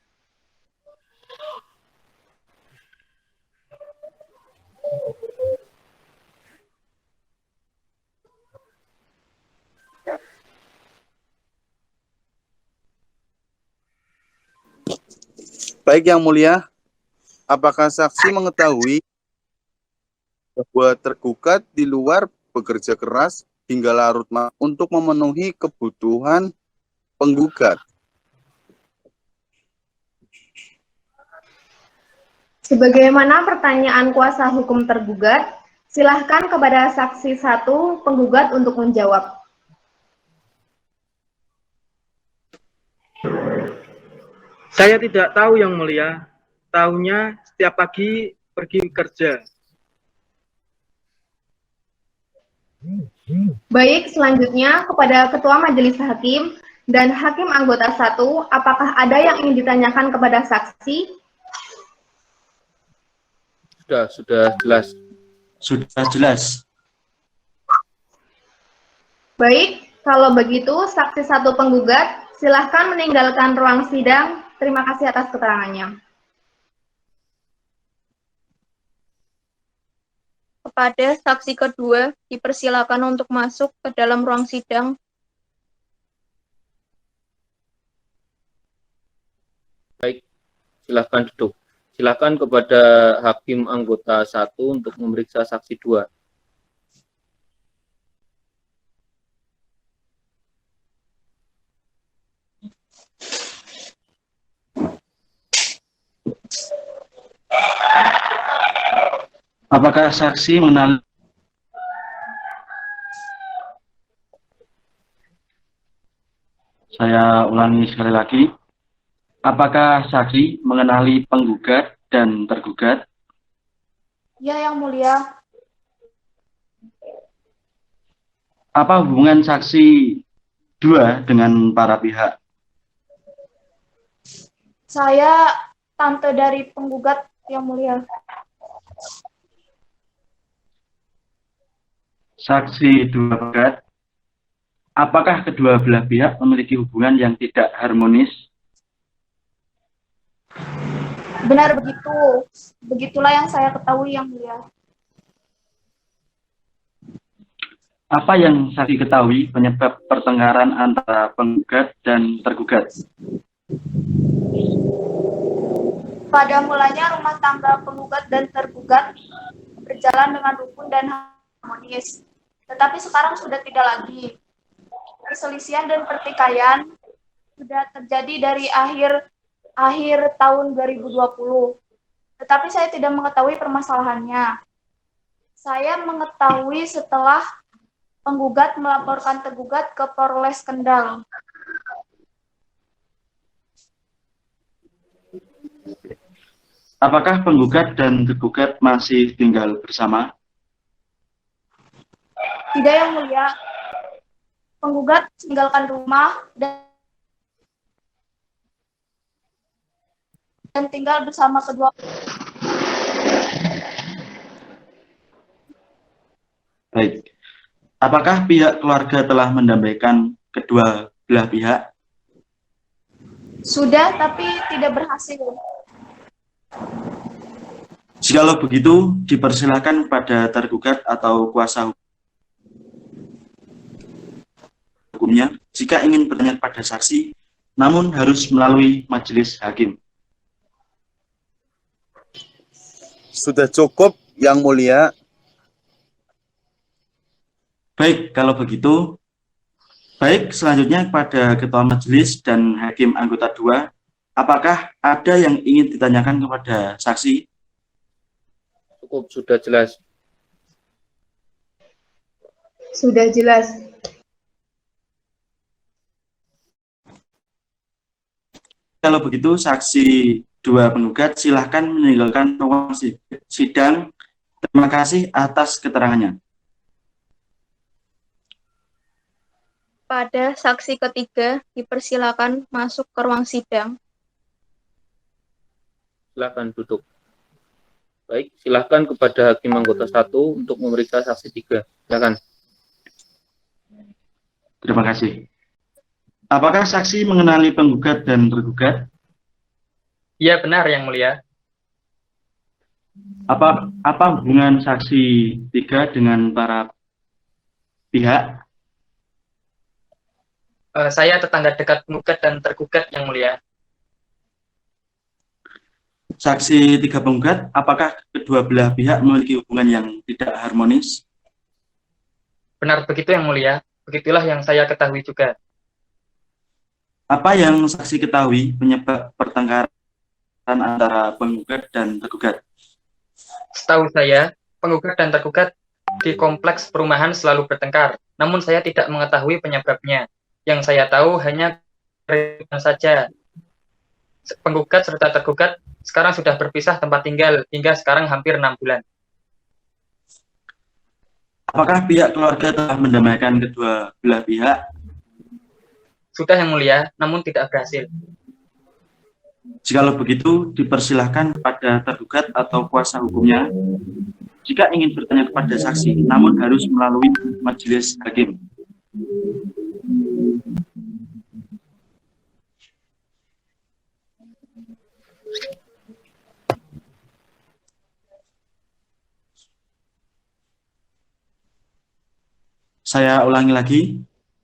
S10: Baik yang mulia, apakah saksi mengetahui bahwa tergugat di luar bekerja keras hingga larut malam untuk memenuhi kebutuhan penggugat?
S2: Sebagaimana pertanyaan kuasa hukum tergugat, silahkan kepada saksi satu penggugat untuk menjawab.
S11: Saya tidak tahu yang mulia, tahunya setiap pagi pergi kerja.
S2: Baik, selanjutnya kepada Ketua Majelis Hakim dan Hakim Anggota 1, apakah ada yang ingin ditanyakan kepada saksi?
S9: Sudah jelas.
S6: Sudah jelas.
S2: Baik, kalau begitu saksi satu penggugat, silahkan meninggalkan ruang sidang. Terima kasih atas keterangannya. Kepada saksi kedua, dipersilakan untuk masuk ke dalam ruang sidang.
S9: Baik, silakan duduk. Silakan kepada Hakim Anggota 1 untuk memeriksa saksi 2.
S6: Apakah saksi mengenal? Saya ulangi sekali lagi. Apakah saksi mengenali penggugat dan tergugat?
S2: Ya, Yang Mulia.
S6: Apa hubungan saksi 2 dengan para pihak?
S2: Saya tante dari penggugat, Yang Mulia.
S6: Saksi 2 penggugat, apakah kedua belah pihak memiliki hubungan yang tidak harmonis?
S2: Benar begitu. Begitulah yang saya ketahui, Yang Mulia.
S14: Apa yang saksi ketahui penyebab pertengkaran antara penggugat dan tergugat?
S2: Pada mulanya rumah tangga penggugat dan tergugat berjalan dengan rukun dan harmonis. Tetapi sekarang sudah tidak lagi. Perselisihan dan pertikaian sudah terjadi dari akhir tahun 2020. Tetapi saya tidak mengetahui permasalahannya. Saya mengetahui setelah penggugat melaporkan tergugat ke Polres Kendal.
S14: Apakah penggugat dan tergugat masih tinggal bersama?
S2: Tidak, Yang Mulia. Penggugat meninggalkan rumah dan tinggal bersama kedua.
S14: Baik. Apakah pihak keluarga telah mendamaikan kedua belah pihak?
S2: Sudah, tapi tidak berhasil.
S14: Jikalau begitu, dipersilakan pada tergugat atau kuasa hukumnya jika ingin bertanya kepada saksi, namun harus melalui majelis hakim.
S10: Sudah cukup, Yang Mulia.
S14: Baik, kalau begitu, baik selanjutnya kepada Ketua Majelis dan Hakim Anggota 2, apakah ada yang ingin ditanyakan kepada saksi?
S9: Cukup, sudah jelas.
S2: Sudah jelas.
S14: Kalau begitu, saksi 2 penggugat silahkan meninggalkan ruang sidang. Terima kasih atas keterangannya.
S2: Pada saksi ketiga, dipersilakan masuk ke ruang sidang.
S9: Silakan duduk. Baik, silakan kepada Hakim Anggota 1 untuk memeriksa saksi 3. Silakan.
S14: Terima kasih. Apakah saksi mengenali penggugat dan tergugat?
S12: Iya benar, Yang Mulia.
S14: Apa hubungan saksi 3 dengan para pihak?
S12: Saya tetangga dekat penggugat dan tergugat, Yang Mulia.
S14: Saksi 3 penggugat, apakah kedua belah pihak memiliki hubungan yang tidak harmonis?
S12: Benar begitu, Yang Mulia. Begitulah yang saya ketahui juga.
S14: Apa yang saksi ketahui penyebab pertengkaran antara penggugat dan tergugat?
S12: Setahu saya, penggugat dan tergugat di kompleks perumahan selalu bertengkar. Namun saya tidak mengetahui penyebabnya. Yang saya tahu hanya keributan saja. Penggugat serta tergugat sekarang sudah berpisah tempat tinggal hingga sekarang hampir 6 bulan.
S14: Apakah pihak keluarga telah mendamaikan kedua belah pihak?
S12: Sudah, Yang Mulia, namun tidak berhasil.
S14: Jikalau begitu, dipersilahkan kepada tergugat atau kuasa hukumnya jika ingin bertanya kepada saksi, namun harus melalui majelis hakim. Saya ulangi lagi,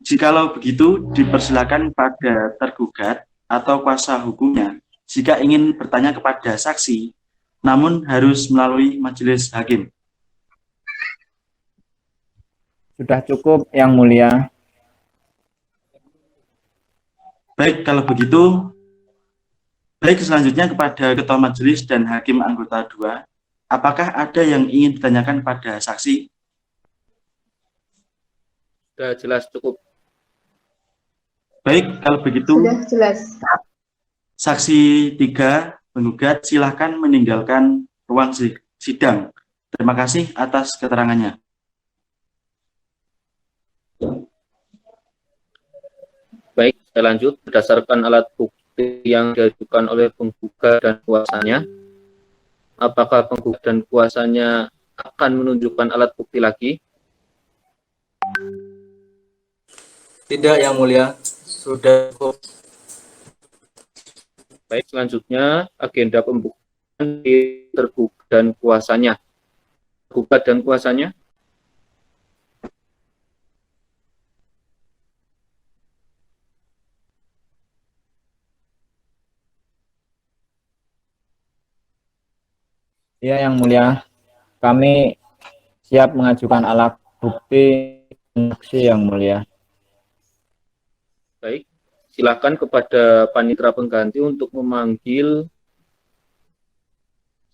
S14: jikalau begitu dipersilakan pada tergugat atau kuasa hukumnya jika ingin bertanya kepada saksi, namun harus melalui majelis hakim.
S15: Sudah cukup, Yang Mulia.
S14: Baik, kalau begitu, baik selanjutnya kepada Ketua Majelis dan Hakim Anggota 2, apakah ada yang ingin ditanyakan pada saksi?
S9: Sudah jelas, cukup.
S14: Baik, kalau begitu,
S2: Sudah jelas.
S14: saksi 3 penggugat silahkan meninggalkan ruang sidang. Terima kasih atas keterangannya.
S9: Baik, saya lanjut. Berdasarkan alat bukti yang diajukan oleh penggugat dan kuasanya, apakah penggugat dan kuasanya akan menunjukkan alat bukti lagi?
S16: Tidak, Yang Mulia. Sudah cukup.
S9: Baik, selanjutnya agenda pembuktian di tergugat dan kuasanya. Tergugat dan kuasanya.
S15: Iya, Yang Mulia. Kami siap mengajukan alat bukti saksi, Yang Mulia.
S9: Baik, silakan kepada panitera pengganti untuk memanggil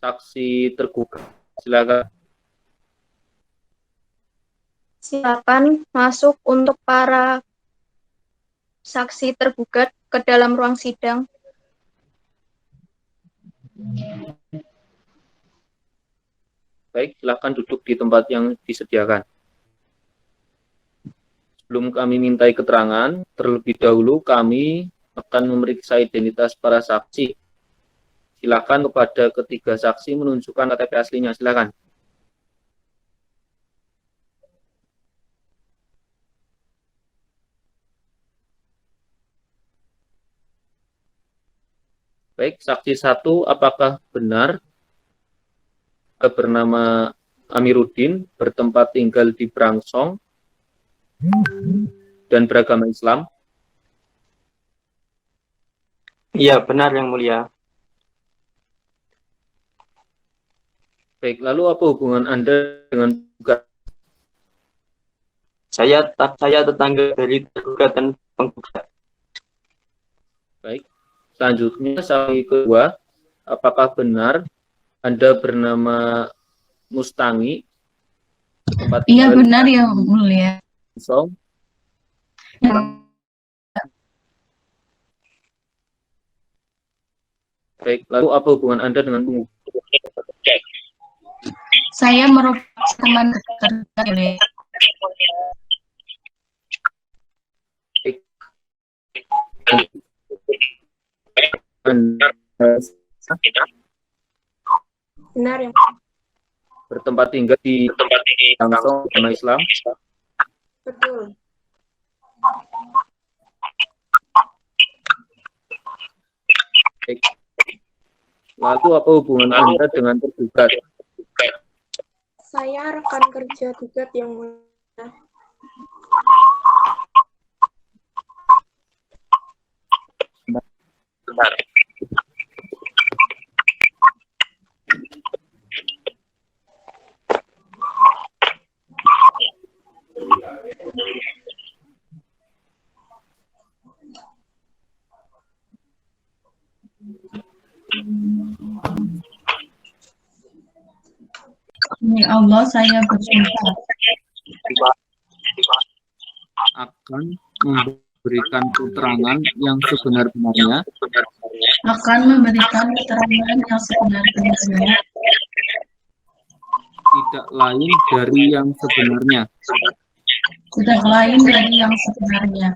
S9: saksi tergugat. Silakan.
S2: Silakan masuk untuk para saksi tergugat ke dalam ruang sidang.
S9: Baik, silakan duduk di tempat yang disediakan. Sebelum kami mintai keterangan, terlebih dahulu kami akan memeriksa identitas para saksi. Silakan kepada ketiga saksi menunjukkan KTP aslinya. Silakan. Baik, saksi 1, apakah benar bernama Amiruddin, bertempat tinggal di Brangsong, dan beragama Islam?
S12: Iya, benar Yang Mulia.
S9: Baik, lalu apa hubungan Anda dengan tergugat?
S12: Saya tetangga dari tergugat dan penggugat.
S9: Baik, selanjutnya saksi kedua, apakah benar Anda bernama Mustangi?
S17: Iya benar Yang Mulia.
S9: Baik, lalu apa hubungan Anda dengan penggugat?
S17: Saya merupakan teman kerja Mulia.
S2: Benar ya?
S9: Bertempat tinggal di Brangsong, agama Islam?
S2: Betul.
S9: Baik. Lalu apa hubungan Anda dengan tergugat?
S2: Saya rekan kerja gugat Yang Mulia.
S9: Benar.
S17: Demi Allah saya bersumpah
S9: Akan memberikan keterangan yang sebenar-benarnya.
S17: akan memberikan keterangan yang sebenar-benarnya,
S9: Tidak lain dari yang sebenarnya.
S17: tidak lain dari yang sebenarnya.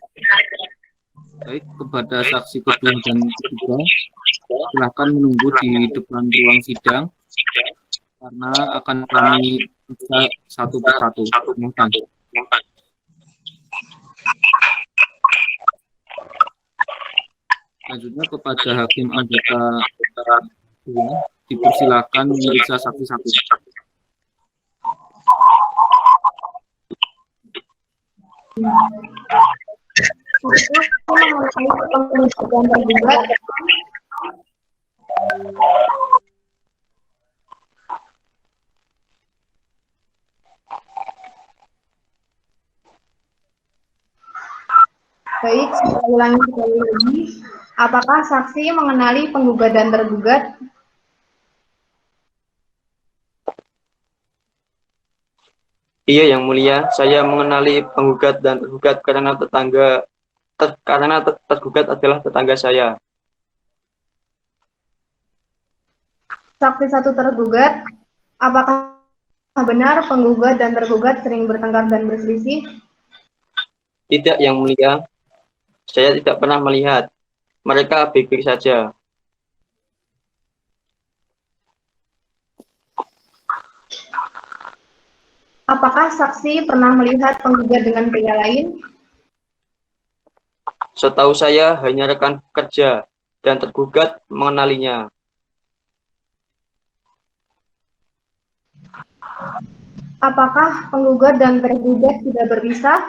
S9: Baik, kepada saksi kedua dan ketiga, silakan menunggu di depan ruang sidang karena akan kami periksa satu persatu. Silakan. Selanjutnya kepada hakim anggota 2 dipersilakan memeriksa saksi satu.
S2: Baik, saya ulangi sekali lagi. Apakah saksi mengenali penggugat dan tergugat?
S12: Iya Yang Mulia, saya mengenali penggugat dan tergugat karena tergugat adalah tetangga saya.
S2: Saksi 1 tergugat, apakah benar penggugat dan tergugat sering bertengkar dan berselisih?
S12: Tidak Yang Mulia, saya tidak pernah melihat. Mereka baik-baik saja.
S2: Apakah saksi pernah melihat penggugat dengan pria lain?
S12: Setahu saya hanya rekan kerja dan tergugat mengenalinya.
S2: Apakah penggugat dan tergugat sudah berpisah?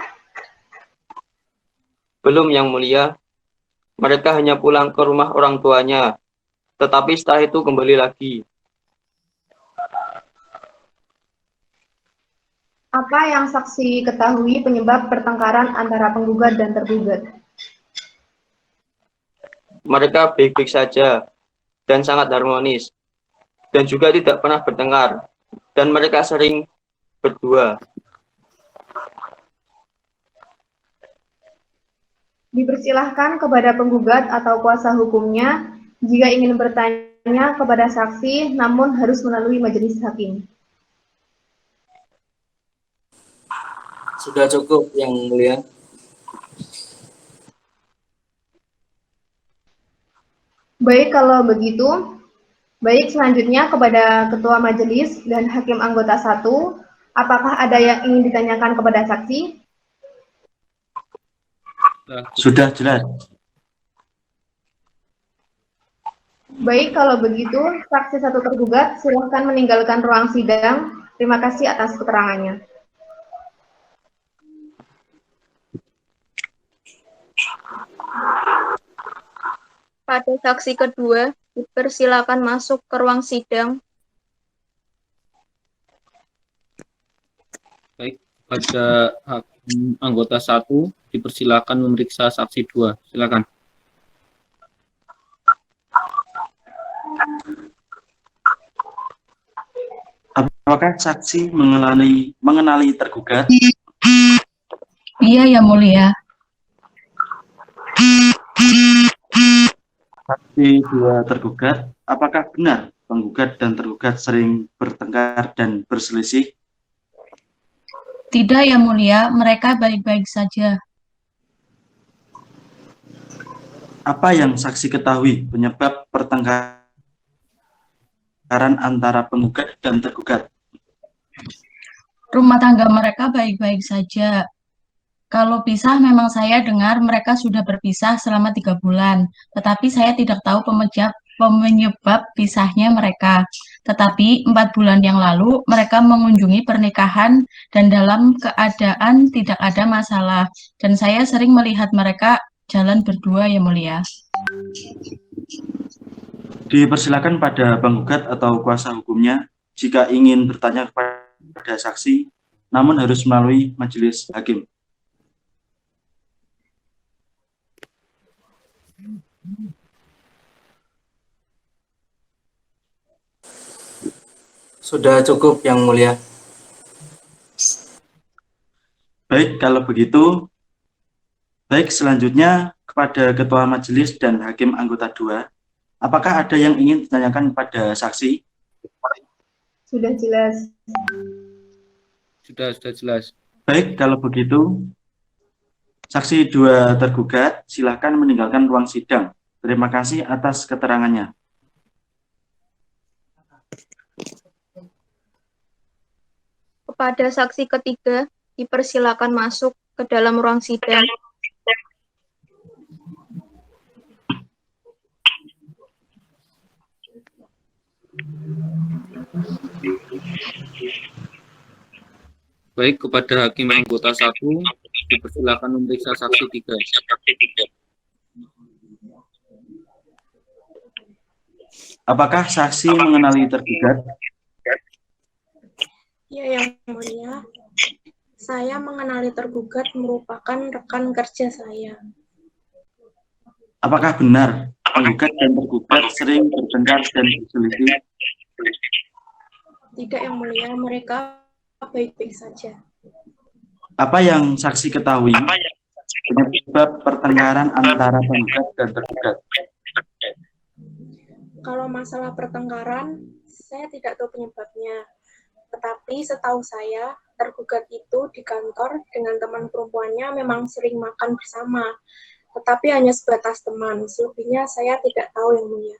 S12: Belum Yang Mulia, mereka hanya pulang ke rumah orang tuanya, tetapi setelah itu kembali lagi.
S2: Apa yang saksi ketahui penyebab pertengkaran antara penggugat dan tergugat?
S18: Mereka baik-baik saja dan sangat harmonis, dan juga tidak pernah bertengkar, dan mereka sering berdua.
S2: Dipersilahkan kepada penggugat atau kuasa hukumnya jika ingin bertanya kepada saksi, namun harus melalui majelis hakim.
S16: Sudah cukup, Yang Mulia.
S2: Baik, kalau begitu, baik selanjutnya kepada Ketua Majelis dan Hakim Anggota 1, apakah ada yang ingin ditanyakan kepada saksi?
S14: Sudah jelas.
S2: Baik, kalau begitu, saksi 1 tergugat silahkan meninggalkan ruang sidang. Terima kasih atas keterangannya. Pada saksi kedua, dipersilakan masuk ke ruang sidang.
S9: Baik, pada hakim anggota 1 dipersilakan memeriksa saksi 2. Silakan.
S14: Apakah saksi mengenali tergugat?
S17: Iya, Yang Mulia.
S14: Saksi 2 tergugat, apakah benar penggugat dan tergugat sering bertengkar dan berselisih?
S17: Tidak, Yang Mulia, mereka baik-baik saja.
S14: Apa yang saksi ketahui penyebab pertengkaran antara penggugat dan tergugat?
S17: Rumah tangga mereka baik-baik saja. Kalau pisah memang saya dengar mereka sudah berpisah selama 3 bulan, tetapi saya tidak tahu penyebab pisahnya mereka. Tetapi 4 bulan yang lalu mereka mengunjungi pernikahan dan dalam keadaan tidak ada masalah. Dan saya sering melihat mereka jalan berdua, Yang Mulia.
S14: Dipersilakan pada penggugat atau kuasa hukumnya jika ingin bertanya kepada saksi, namun harus melalui majelis hakim.
S16: Sudah cukup, Yang Mulia.
S14: Baik, kalau begitu, baik selanjutnya kepada Ketua Majelis dan Hakim Anggota 2, apakah ada yang ingin ditanyakan kepada saksi?
S2: Sudah jelas.
S9: Sudah jelas.
S14: Baik, kalau begitu, saksi 2 tergugat, silakan meninggalkan ruang sidang. Terima kasih atas keterangannya.
S2: Kepada saksi ketiga, dipersilakan masuk ke dalam ruang sidang.
S9: Baik, kepada hakim anggota 1 dipersilakan memeriksa saksi 3.
S14: Apakah saksi mengenali tergugat?
S19: Ya, Yang Mulia. Saya mengenali tergugat merupakan rekan kerja saya.
S14: Apakah benar penggugat dan tergugat sering bertengkar dan berselisih?
S19: Tidak, Yang Mulia, mereka baik-baik saja.
S14: Apa yang saksi ketahui penyebab pertengkaran antara penggugat dan tergugat?
S19: Kalau masalah pertengkaran, saya tidak tahu penyebabnya. Tetapi setahu saya, tergugat itu di kantor dengan teman perempuannya memang sering makan bersama. Tetapi hanya sebatas teman. Selebihnya saya tidak tahu, Yang Mulia.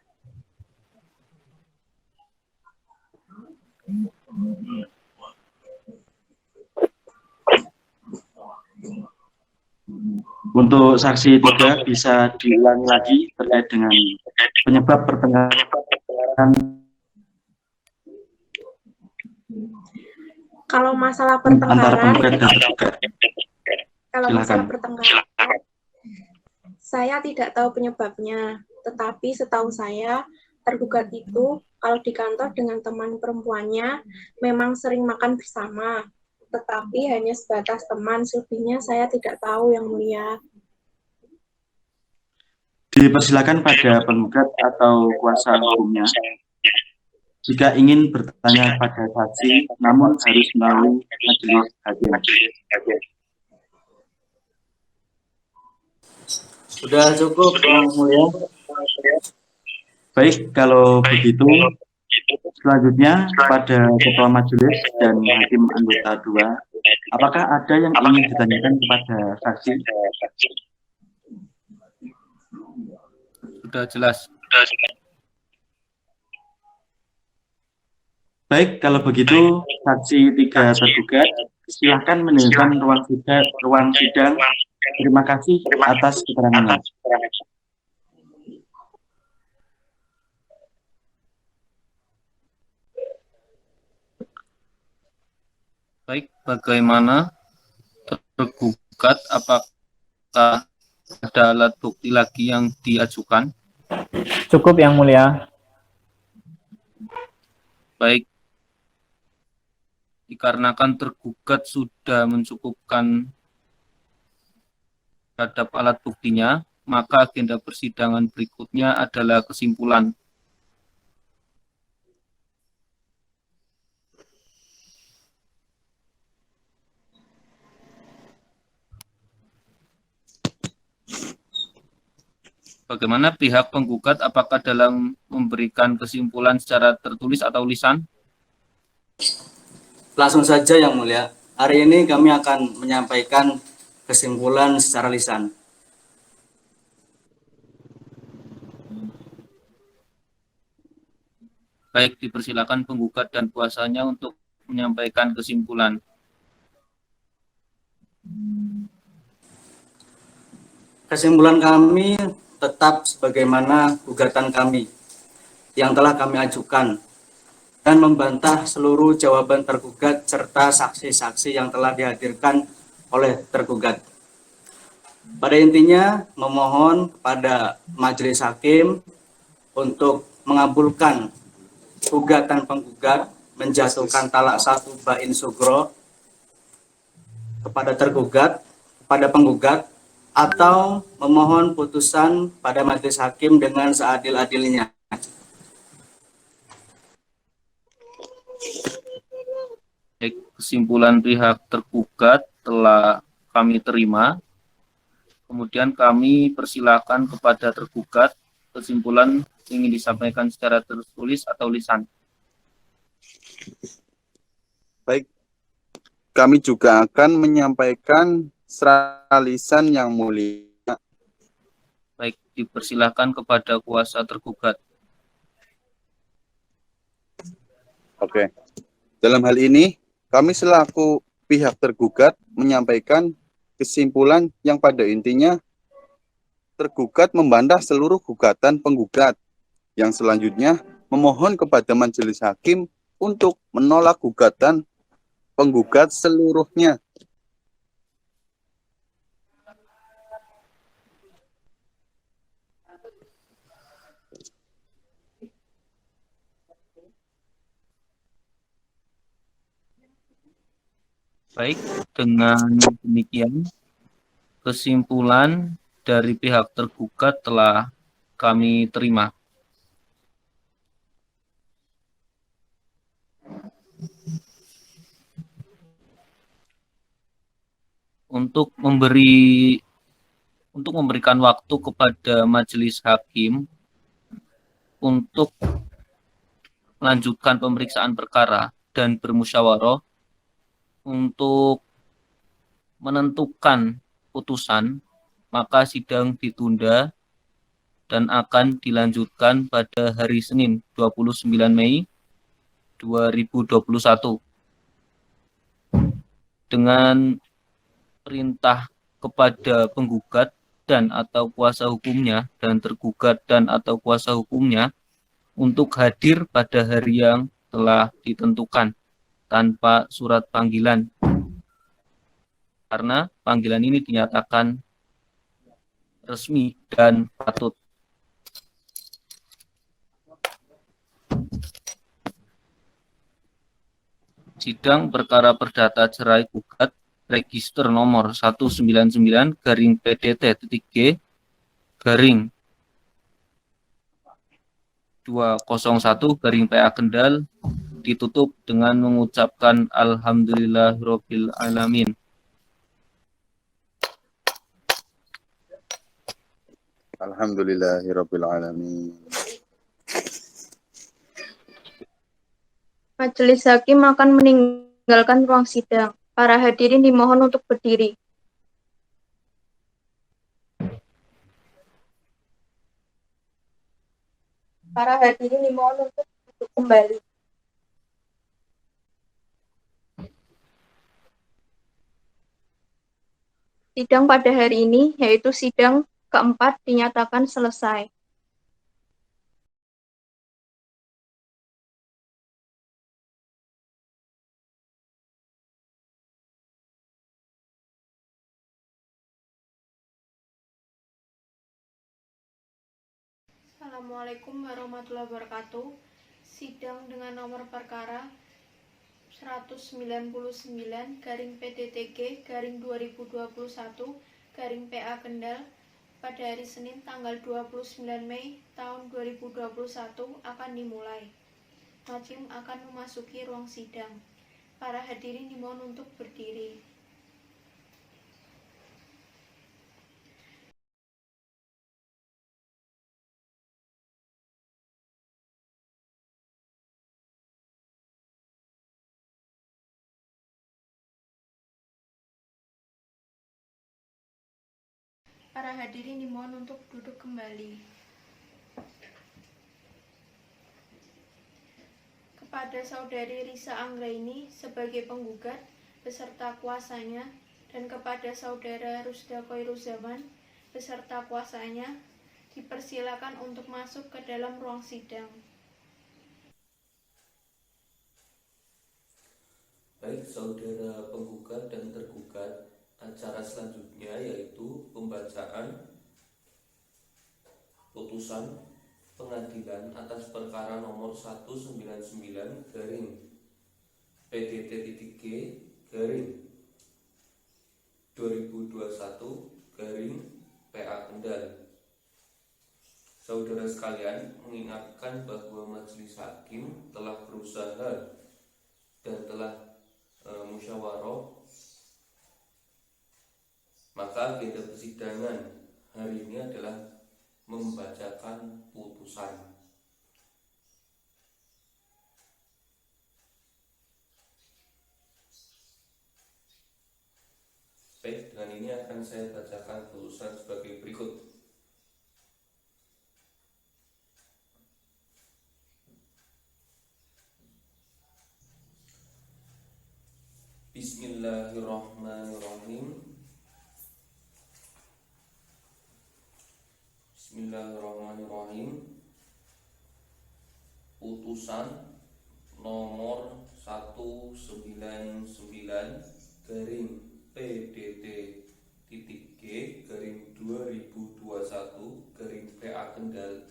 S14: Untuk saksi 3 bisa diulangi lagi terkait dengan penyebab pertengkaran.
S19: Kalau masalah
S14: Antara
S19: pertengkaran,
S14: penggugat dan tergugat.
S19: saya tidak tahu penyebabnya. Tetapi setahu saya, tergugat itu kalau di kantor dengan teman perempuannya memang sering makan bersama. tetapi hanya sebatas teman, selebihnya saya tidak tahu, Yang Mulia.
S14: Dipersilakan pada penggugat atau kuasa hukumnya jika ingin bertanya pada saksi, namun harus melalui majelis hakim.
S16: Sudah cukup, Yang Mulia.
S14: Baik, kalau begitu, selanjutnya pada ketua majelis dan hakim anggota 2, apakah ada yang ingin ditanyakan kepada saksi?
S9: Sudah jelas.
S14: Baik, kalau begitu, saksi 3 tergugat, silahkan meninggalkan ruang sidang. Terima kasih atas keterangannya.
S9: Baik, bagaimana tergugat? Apakah ada alat bukti lagi yang diajukan?
S15: Cukup, Yang Mulia.
S9: Baik, dikarenakan tergugat sudah mencukupkan terhadap alat buktinya, maka agenda persidangan berikutnya adalah kesimpulan. Bagaimana pihak penggugat, apakah dalam memberikan kesimpulan secara tertulis atau lisan?
S16: Langsung saja, Yang Mulia. Hari ini kami akan menyampaikan kesimpulan secara lisan.
S9: Baik, dipersilakan penggugat dan kuasanya untuk menyampaikan kesimpulan.
S16: Kesimpulan kami tetap sebagaimana gugatan kami yang telah kami ajukan dan membantah seluruh jawaban tergugat serta saksi-saksi yang telah dihadirkan oleh tergugat. Pada intinya, memohon kepada majelis hakim untuk mengabulkan gugatan penggugat menjatuhkan talak 1 bain sugro kepada tergugat, kepada penggugat, atau memohon putusan pada majelis hakim dengan seadil-adilnya.
S9: Kesimpulan pihak tergugat telah kami terima. Kemudian kami persilakan kepada tergugat kesimpulan ingin disampaikan secara tertulis atau lisan.
S10: Baik, kami juga akan menyampaikan secara lisan, Yang Mulia.
S9: Baik, dipersilakan kepada kuasa tergugat.
S10: Oke. Dalam hal ini, kami selaku pihak tergugat menyampaikan kesimpulan yang pada intinya tergugat membantah seluruh gugatan penggugat, yang selanjutnya memohon kepada majelis hakim untuk menolak gugatan penggugat seluruhnya.
S9: Baik, dengan demikian kesimpulan dari pihak tergugat telah kami terima. Untuk memberikan waktu kepada majelis hakim untuk melanjutkan pemeriksaan perkara dan bermusyawarah untuk menentukan putusan, maka sidang ditunda dan akan dilanjutkan pada hari Senin 29 Mei 2021 dengan perintah kepada penggugat dan atau kuasa hukumnya dan tergugat dan atau kuasa hukumnya untuk hadir pada hari yang telah ditentukan tanpa surat panggilan, karena panggilan ini dinyatakan resmi dan patut. sidang perkara perdata cerai gugat register nomor 199 garing PDT.G garing 201 garing PA Kendal ditutup dengan mengucapkan Alhamdulillahirabbil alamin.
S10: Alhamdulillahirabbil alamin.
S2: Majelis hakim akan meninggalkan ruang sidang. Para hadirin dimohon untuk berdiri. Para hadirin dimohon untuk duduk kembali. Sidang pada hari ini, yaitu sidang keempat, dinyatakan selesai. Assalamualaikum warahmatullahi wabarakatuh. Sidang dengan nomor perkara 199 garing PDTG garing 2021 garing PA Kendal pada hari Senin tanggal 29 Mei tahun 2021 akan dimulai. Hakim akan memasuki ruang sidang. Para hadirin dimohon untuk berdiri. Para hadirin dimohon untuk duduk kembali. Kepada Saudari Risa Anggraini sebagai penggugat beserta kuasanya dan kepada Saudara Rusda Khoiruzaman beserta kuasanya dipersilakan untuk masuk ke dalam ruang sidang.
S3: Baik saudara penggugat dan tergugat, acara selanjutnya yaitu pembacaan putusan pengadilan atas perkara nomor 199 garing PDT.G garing 2021 garing PA Kendal. Saudara sekalian, mengingatkan bahwa majelis hakim telah berusaha dan telah musyawarah. Maka agenda persidangan hari ini adalah membacakan putusan. Baik, dengan ini akan saya bacakan putusan sebagai berikut. Bismillahirrahmanirrahim. Bismillahirrahmanirrahim. Putusan nomor 199 garing PDT.G garing 2021 garing PA Kendal.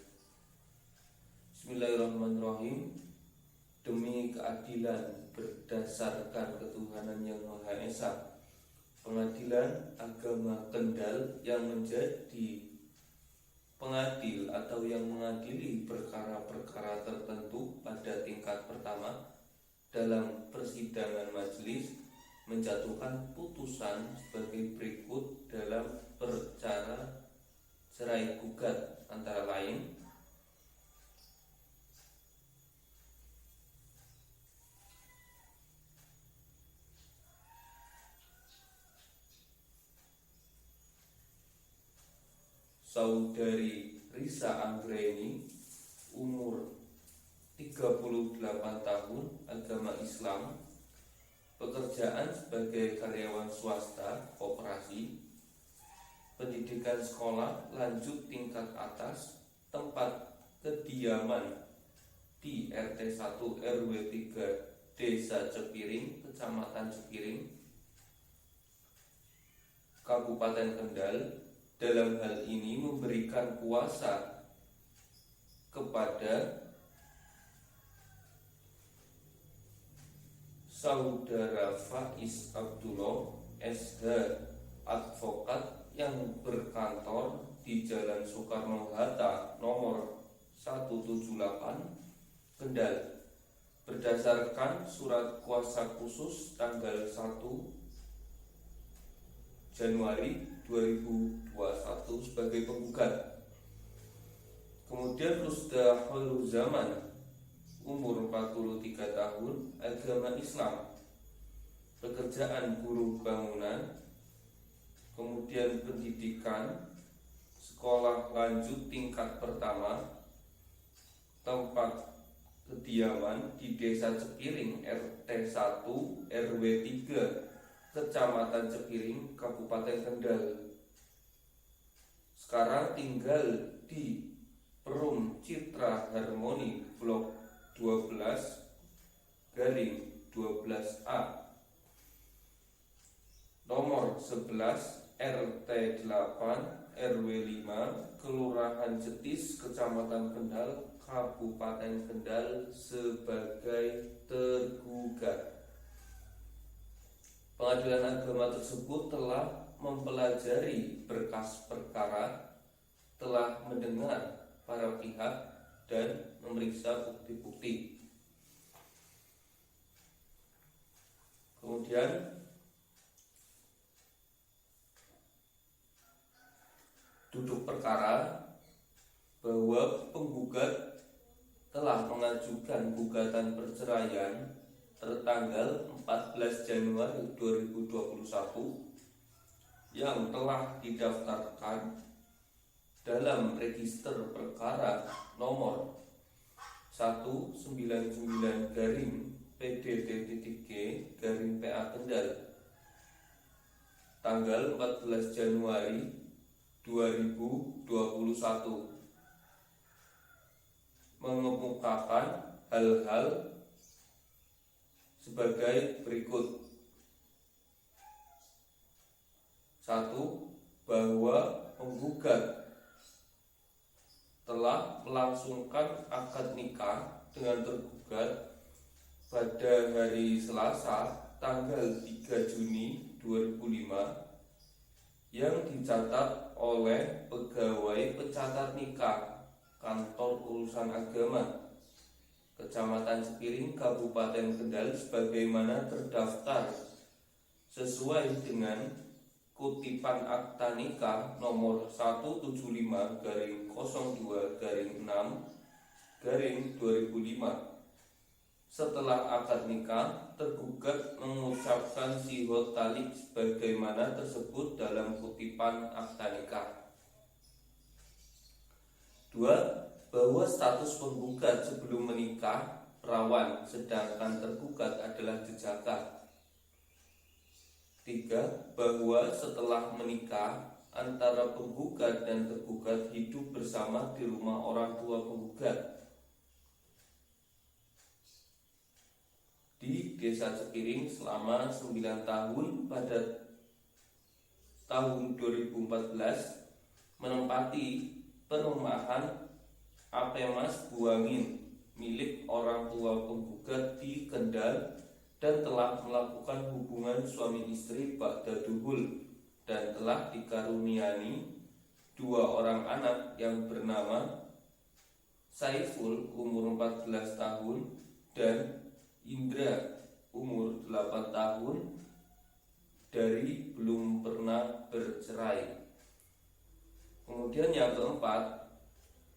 S3: Bismillahirrahmanirrahim. Demi keadilan berdasarkan ketuhanan yang Maha Esa, Pengadilan Agama Kendal yang menjadi pengadil atau yang mengadili perkara-perkara tertentu pada tingkat pertama dalam persidangan majelis menjatuhkan putusan sebagai berikut dalam perkara cerai gugat antara lain: Saudari Risa Anggraini, umur 38 tahun, agama Islam, pekerjaan sebagai karyawan swasta, koperasi, pendidikan sekolah lanjut tingkat atas, tempat kediaman di RT 1 RW 3 Desa Cepiring, Kecamatan Cepiring, Kabupaten Kendal. Dalam hal ini memberikan kuasa kepada Saudara Faiz Abdullah SH, advokat yang berkantor di Jalan Soekarno-Hatta nomor 178 Kendal, berdasarkan surat kuasa khusus tanggal 1 Januari 2021 sebagai penggugat. Kemudian Rusda Khairul Zaman, umur 43 tahun, agama Islam, pekerjaan buruh bangunan, kemudian pendidikan, sekolah lanjut tingkat pertama, tempat kediaman di Desa Cepiring, RT 1, RW 3, Kecamatan Cepiring, Kabupaten Kendal. Sekarang tinggal di Perum Citra Harmoni, Blok 12/12A, nomor 11, RT 8, RW 5, Kelurahan Jetis, Kecamatan Kendal, Kabupaten Kendal, sebagai tergugat. Pengadilan agama tersebut telah mempelajari berkas perkara, telah mendengar para pihak, dan memeriksa bukti-bukti. Kemudian duduk perkara bahwa penggugat telah mengajukan gugatan perceraian tertanggal 14 Januari 2021 yang telah didaftarkan dalam register perkara nomor 199-PDT-G-PA Kendal tanggal 14 Januari 2021, mengemukakan hal-hal sebagai berikut. 1. Bahwa penggugat telah melangsungkan akad nikah dengan tergugat pada hari Selasa tanggal 3 Juni 2005 yang dicatat oleh pegawai pencatat nikah Kantor Urusan Agama Kecamatan Cepiring, Kabupaten Kendal sebagaimana terdaftar sesuai dengan kutipan akta nikah nomor 175-02-6-2005. Setelah akad nikah, tergugat mengucapkan sihot talik sebagaimana tersebut dalam kutipan akta nikah. 2. Bahwa status penggugat sebelum menikah perawan, sedangkan tergugat adalah jejaka. 3. Bahwa setelah menikah antara penggugat dan tergugat hidup bersama di rumah orang tua penggugat di Desa Cepiring selama 9 tahun pada tahun 2014, menempati perumahan Apemas Buangin milik orang tua penggugat di Kendal dan telah melakukan hubungan suami istri ba'da duhul dan telah dikaruniai 2 orang anak yang bernama Saiful umur 14 tahun dan Indra umur 8 tahun dari belum pernah bercerai. Kemudian yang keempat,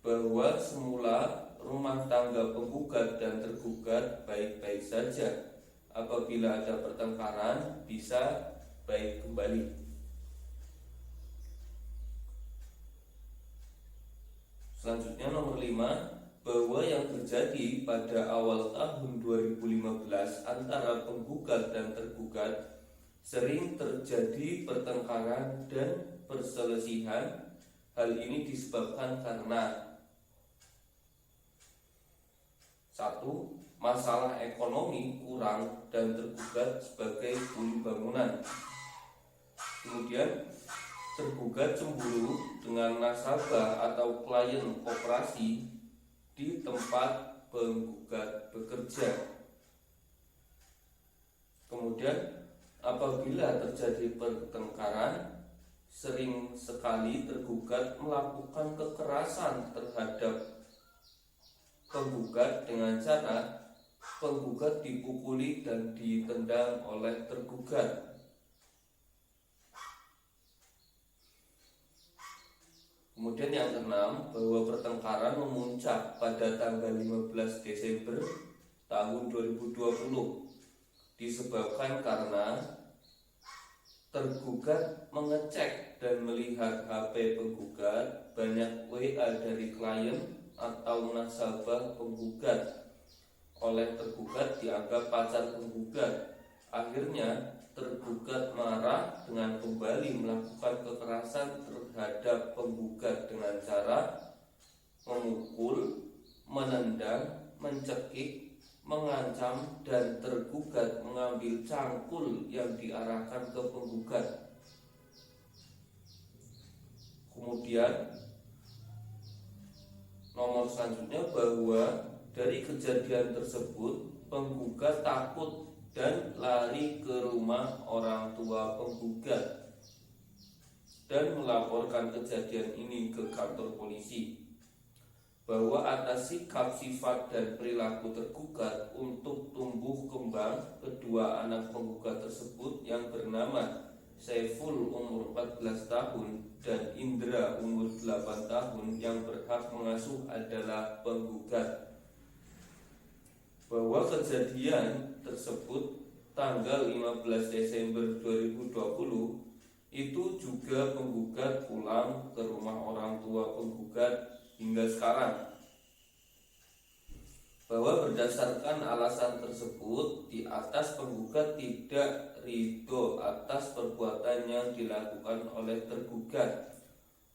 S3: bahwa semula rumah tangga penggugat dan tergugat baik-baik saja. Apabila ada pertengkaran bisa baik kembali. Selanjutnya nomor 5, bahwa yang terjadi pada awal tahun 2015 antara penggugat dan tergugat sering terjadi pertengkaran dan perselisihan. Hal ini disebabkan karena 1. Masalah ekonomi kurang dan tergugat sebagai kuli bangunan. Kemudian tergugat cemburu dengan nasabah atau klien koperasi di tempat penggugat bekerja. Kemudian apabila terjadi pertengkaran, sering sekali tergugat melakukan kekerasan terhadap penggugat dengan cara penggugat dipukuli dan ditendang oleh tergugat. Kemudian yang keenam, bahwa pertengkaran memuncak pada tanggal 15 Desember tahun 2020 disebabkan karena tergugat mengecek dan melihat HP penggugat banyak WA dari klien atau nasabah penggugat. Oleh tergugat dianggap pacar penggugat. Akhirnya tergugat marah dengan kembali melakukan kekerasan terhadap penggugat dengan cara memukul, menendang, mencekik, mengancam, dan tergugat mengambil cangkul yang diarahkan ke penggugat. Kemudian nomor selanjutnya, bahwa dari kejadian tersebut penggugat takut dan lari ke rumah orang tua penggugat dan melaporkan kejadian ini ke kantor polisi. Bahwa atas sikap, sifat, dan perilaku tergugat untuk tumbuh kembang kedua anak penggugat tersebut yang bernama Saiful umur 14 tahun dan Indra umur 8 tahun yang berhak mengasuh adalah penggugat. Bahwa kejadian tersebut tanggal 15 Desember 2020 itu juga penggugat pulang ke rumah orang tua penggugat hingga sekarang. Bahwa berdasarkan alasan tersebut, di atas penggugat tidak ridho atas perbuatan yang dilakukan oleh tergugat.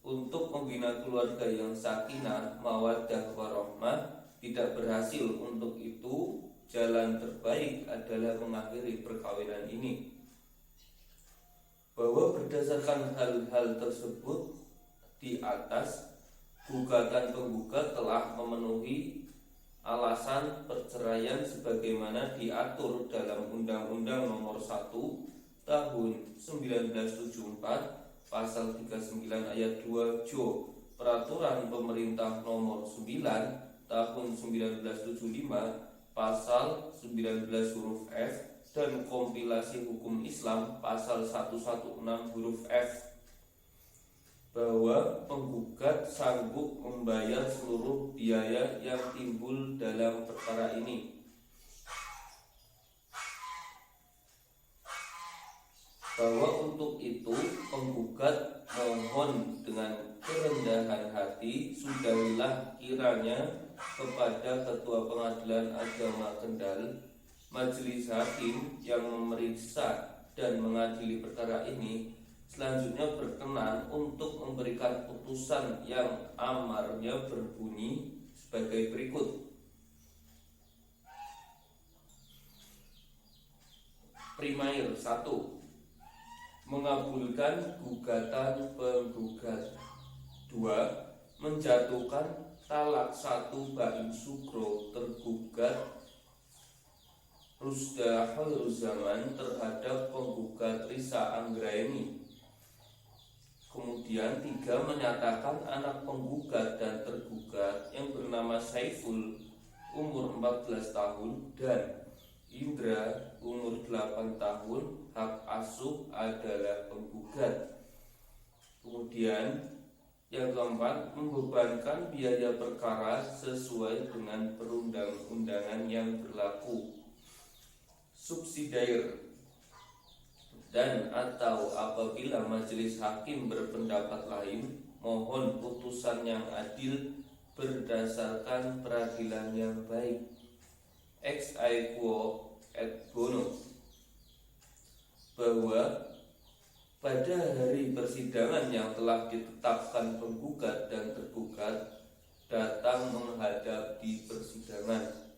S3: Untuk membina keluarga yang sakinah, mawaddah, warahmah tidak berhasil. Untuk itu, jalan terbaik adalah mengakhiri perkawinan ini. Bahwa berdasarkan hal-hal tersebut di atas, gugatan penggugat telah memenuhi alasan perceraian sebagaimana diatur dalam Undang-Undang Nomor 1 Tahun 1974 Pasal 39 Ayat 2 Jo, Peraturan Pemerintah Nomor 9 Tahun 1975 Pasal 19 huruf F, dan Kompilasi Hukum Islam Pasal 116 huruf F. Bahwa penggugat sanggup membayar seluruh biaya yang timbul dalam perkara ini. Bahwa untuk itu penggugat mohon dengan kerendahan hati sudahilah kiranya kepada Ketua Pengadilan Agama Kendal, Majelis Hakim yang memeriksa dan mengadili perkara ini selanjutnya berkenan untuk memberikan putusan yang amarnya berbunyi sebagai berikut. Primair 1. Mengabulkan gugatan penggugat. 2. Menjatuhkan talak 1 Baim Sukro tergugat Rusda Zaman terhadap penggugat Risa Anggraeni. Kemudian 3. Menyatakan anak penggugat dan tergugat yang bernama Saiful umur 14 tahun dan Indra umur 8 tahun hak asuh adalah penggugat. Kemudian yang keempat, membebankan biaya perkara sesuai dengan perundang-undangan yang berlaku. Subsidiar dan atau apabila majelis hakim berpendapat lain, mohon putusan yang adil berdasarkan peradilan yang baik. Ex aequo et bono. Bahwa pada hari persidangan yang telah ditetapkan penggugat dan tergugat datang menghadap di persidangan.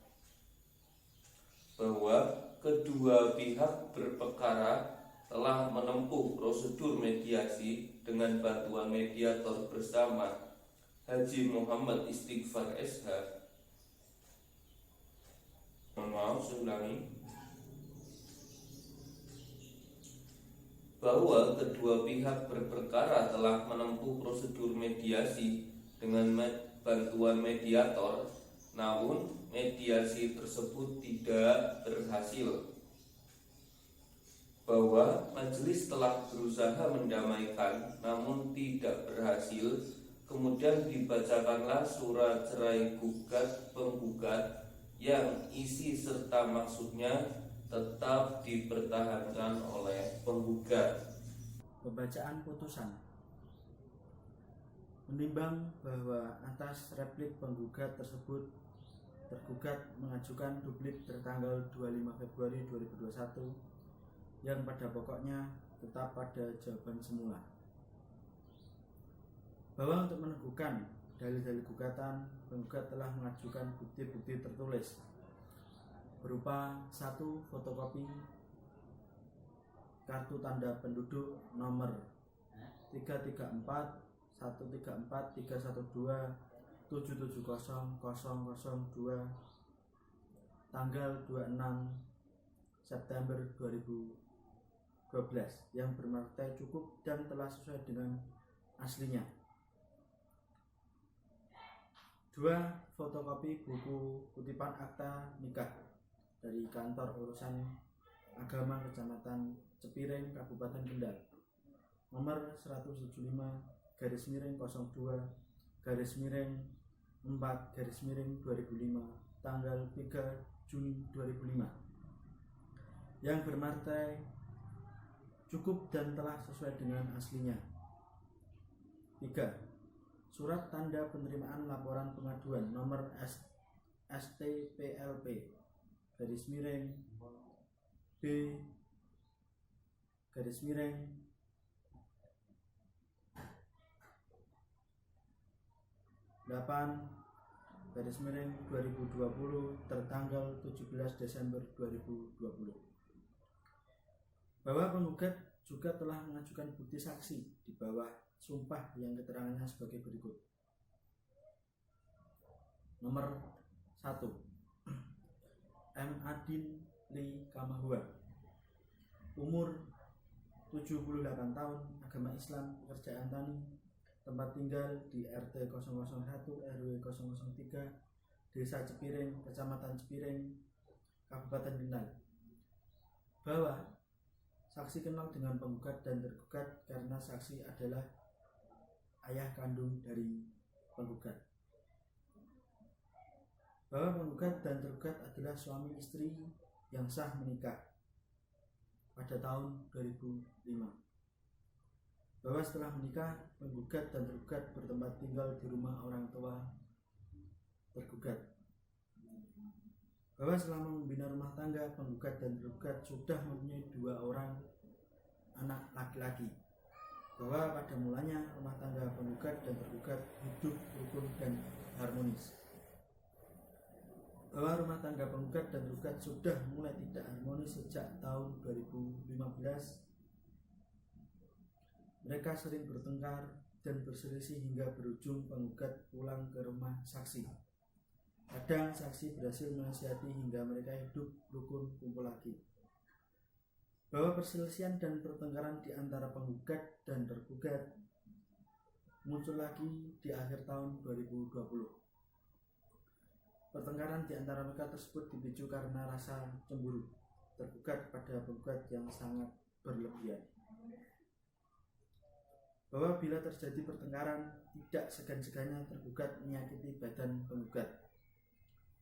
S3: Bahwa kedua pihak berperkara telah menempuh prosedur mediasi dengan bantuan mediator bersama Haji Muhammad Istighfar SH. Mohon maaf, saya ulangi. bahwa kedua pihak berperkara telah menempuh prosedur mediasi dengan bantuan mediator, namun mediasi tersebut tidak berhasil. Bahwa majelis telah berusaha mendamaikan namun tidak berhasil, kemudian dibacakanlah surat cerai gugat penggugat yang isi serta maksudnya tetap dipertahankan oleh penggugat.
S14: Pembacaan putusan. Menimbang bahwa atas replik penggugat tersebut, tergugat mengajukan duplik tertanggal 25 Februari 2021 yang pada pokoknya tetap pada jawaban semula. Bahwa untuk meneguhkan dalil-dalil gugatan, penggugat telah mengajukan bukti-bukti tertulis berupa 1. Fotokopi kartu tanda penduduk nomor 334 134 312 770 002 tanggal 26 September 2012 yang bermartai cukup dan telah sesuai dengan aslinya. 2. Fotokopi buku kutipan akta nikah dari kantor urusan agama Kecamatan Cepiring, Kabupaten Kendal, nomor 175/-4/2005, tanggal 3 Juni 2005, yang bermartai cukup dan telah sesuai dengan aslinya. 3. Surat tanda penerimaan laporan pengaduan nomor STPLP B-8/2020 tertanggal 17 Desember 2020. Bahwa penggugat juga telah mengajukan bukti saksi di bawah sumpah yang keterangannya sebagai berikut. Nomor 1. M. Adin Li Kamahua, umur 78 tahun, agama Islam, pekerjaan tani, tempat tinggal di RT 001 RW 003, Desa Cepiring, Kecamatan Cepiring, Kabupaten Kendal. Bahwa saksi kenal dengan penggugat dan tergugat karena saksi adalah ayah kandung dari penggugat. Bahwa penggugat dan tergugat adalah suami istri yang sah menikah pada tahun 2005. Bahwa setelah menikah, penggugat dan tergugat bertempat tinggal di rumah orang tua tergugat. Bahwa selama membina rumah tangga, penggugat dan tergugat sudah mempunyai 2 orang anak laki-laki. Bahwa pada mulanya rumah tangga penggugat dan tergugat hidup rukun dan harmonis. Bahwa rumah tangga penggugat dan tergugat sudah mulai tidak harmonis sejak tahun 2015. Mereka sering bertengkar dan berselisih hingga berujung penggugat pulang ke rumah saksi. Kadang saksi berhasil menasihati hingga mereka hidup rukun kumpul lagi. Bahwa perselisihan dan pertengkaran di antara penggugat dan tergugat muncul lagi di akhir tahun 2020. Pertengkaran di antara mereka tersebut dipicu karena rasa cemburu tergugat pada penggugat yang sangat berlebihan. Bahwa bila terjadi pertengkaran, tidak segan-segannya tergugat menyakiti badan penggugat,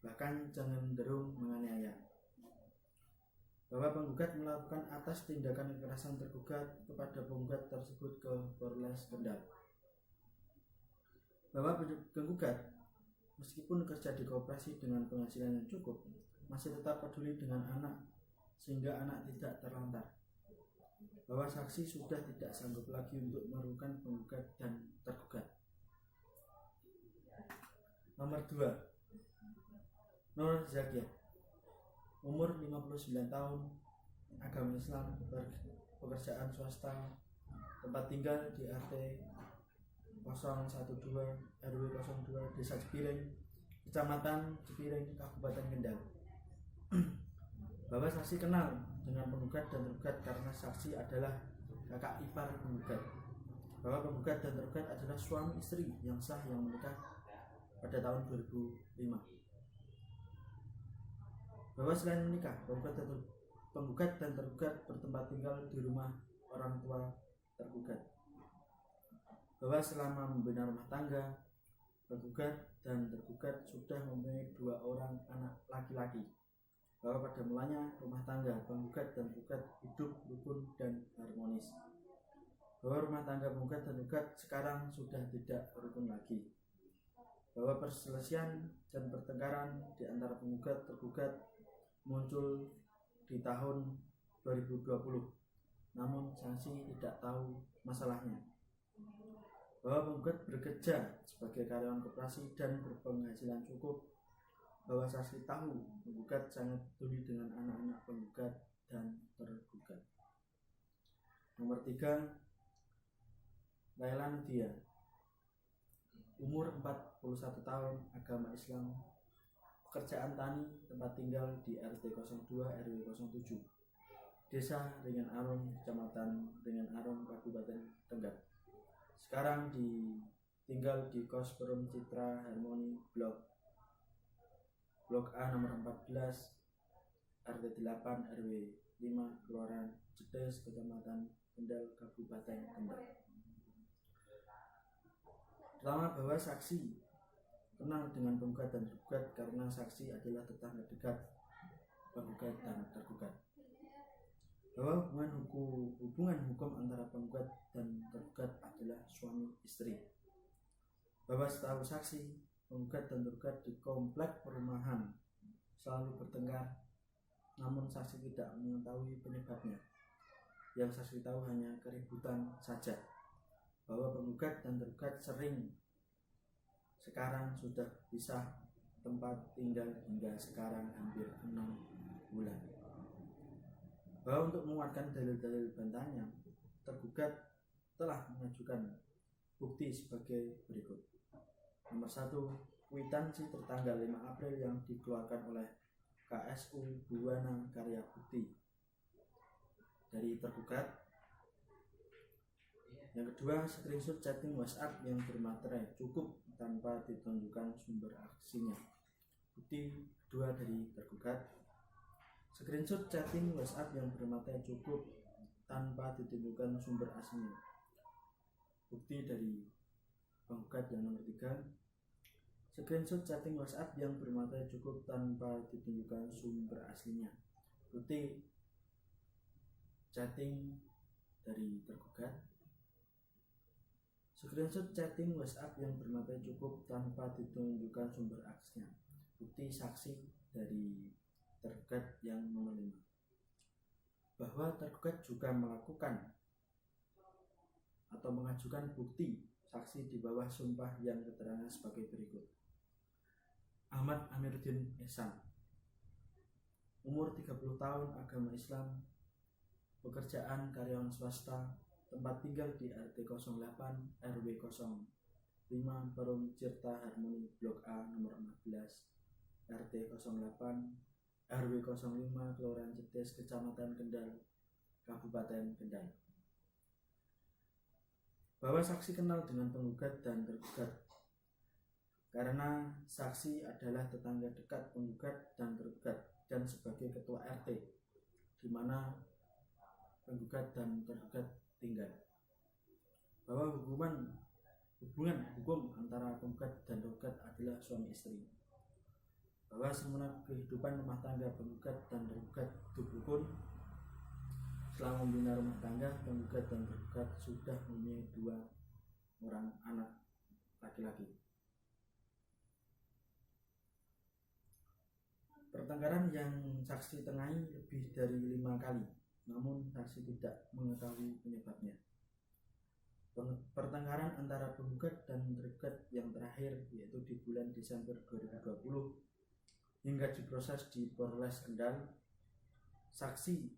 S14: bahkan jangan cenderung menganiaya. Bahwa penggugat melakukan atas tindakan kekerasan tergugat kepada penggugat tersebut ke Polres Kendal. Bahwa penggugat meskipun kerja di koperasi dengan penghasilan yang cukup, masih tetap peduli dengan anak sehingga anak tidak terlantar. Bahwa saksi sudah tidak sanggup lagi untuk merugikan penggugat dan tergugat. Nomor 2. Nur Zakia, umur 59 tahun, agama Islam, pekerjaan swasta, tempat tinggal di RT 012 RW 02 Desa Cepiring, Kecamatan Cepiring, Kabupaten Kendal. Bahwa saksi kenal dengan penggugat dan tergugat karena saksi adalah kakak ipar penggugat, bahwa penggugat dan tergugat adalah suami istri yang sah yang menikah pada tahun 2005. Bahwa selain menikah, penggugat dan tergugat bertempat tinggal di rumah orang tua tergugat. Bahwa selama membina rumah tangga, penggugat dan tergugat sudah mempunyai 2 orang anak laki-laki. Bahwa pada mulanya rumah tangga penggugat dan tergugat hidup rukun dan harmonis. Bahwa rumah tangga penggugat dan tergugat sekarang sudah tidak rukun lagi. Bahwa perselisihan dan pertengkaran di antara penggugat tergugat muncul di tahun 2020, namun saksi tidak tahu masalahnya. Bahwa penggugat bekerja sebagai karyawan koperasi dan berpenghasilan cukup. Bahwa saksi tahu penggugat sangat peduli dengan anak-anak penggugat dan tergugat. Nomor 3, Laila Nudia, umur 41 tahun, agama Islam, pekerjaan tani, tempat tinggal di RT 02 RW 07, Desa Ringan Arum, Kecamatan Ringan Arum, Kabupaten Tenggat. Sekarang tinggal di kos Perum Citra Harmoni Blok A nomor 14 RT 8 RW 5 Kelurahan Cedes, Kecamatan Kendal, Kabupaten Kendal. Pertama, bahwa saksi kenal dengan penggugat dan tergugat karena saksi adalah tetangga dekat penggugat dan tergugat. Bahwa hubungan hukum antara penggugat dan tergugat adalah suami istri. Bahwa setahu saksi, penggugat dan tergugat di komplek perumahan selalu bertengkar, namun saksi tidak mengetahui penyebabnya. Yang saksi tahu hanya keributan saja. Bahwa penggugat dan tergugat sekarang sudah pisah tempat tinggal hingga sekarang hampir 6 bulan. Bahwa untuk menguatkan dalil-dalil bantahnya, tergugat telah mengajukan bukti sebagai berikut. Nomor 1, kwitansi tertanggal 5 April yang dikeluarkan oleh KSU Buwana Karya Bukti dari tergugat. Yang kedua, screenshot chatting WhatsApp yang bermaterai cukup tanpa ditunjukkan sumber aksinya. Bukti kedua dari tergugat. Screenshot chatting WhatsApp yang bermaterai cukup tanpa ditunjukkan sumber aslinya. Bukti dari penggugat yang nomor 3. Screenshot chatting WhatsApp yang bermaterai cukup tanpa ditunjukkan sumber aslinya. Bukti chatting dari tergugat. Screenshot chatting WhatsApp yang bermaterai cukup tanpa ditunjukkan sumber aksesnya. Bukti saksi dari tergugat yang nomor 5. Bahwa tergugat juga melakukan atau mengajukan bukti saksi di bawah sumpah yang keterangan sebagai berikut. Ahmad Amiruddin Ehsan, umur 30 tahun, agama Islam, pekerjaan karyawan swasta, tempat tinggal di RT 08 RW 05 Perum Citra Harmoni Blok A nomor 14 RT 08 RW 05 Kelurahan Cedes, Kecamatan Kendal, Kabupaten Kendal. Bahwa saksi kenal dengan penggugat dan tergugat karena saksi adalah tetangga dekat penggugat dan tergugat dan sebagai ketua RT di mana penggugat dan tergugat tinggal. Bahwa hubungan hukum antara penggugat dan tergugat adalah suami istri. Bahwa semula kehidupan rumah tangga penggugat dan tergugat hidup rukun. Selama membina rumah tangga, penggugat dan tergugat sudah mempunyai 2 orang anak laki-laki. Pertengkaran yang saksi tengahi lebih dari 5 kali, namun saksi tidak mengetahui penyebabnya. Pertengkaran antara penggugat dan tergugat yang terakhir yaitu di bulan Desember 2020 hingga diproses di Polres Kendal, saksi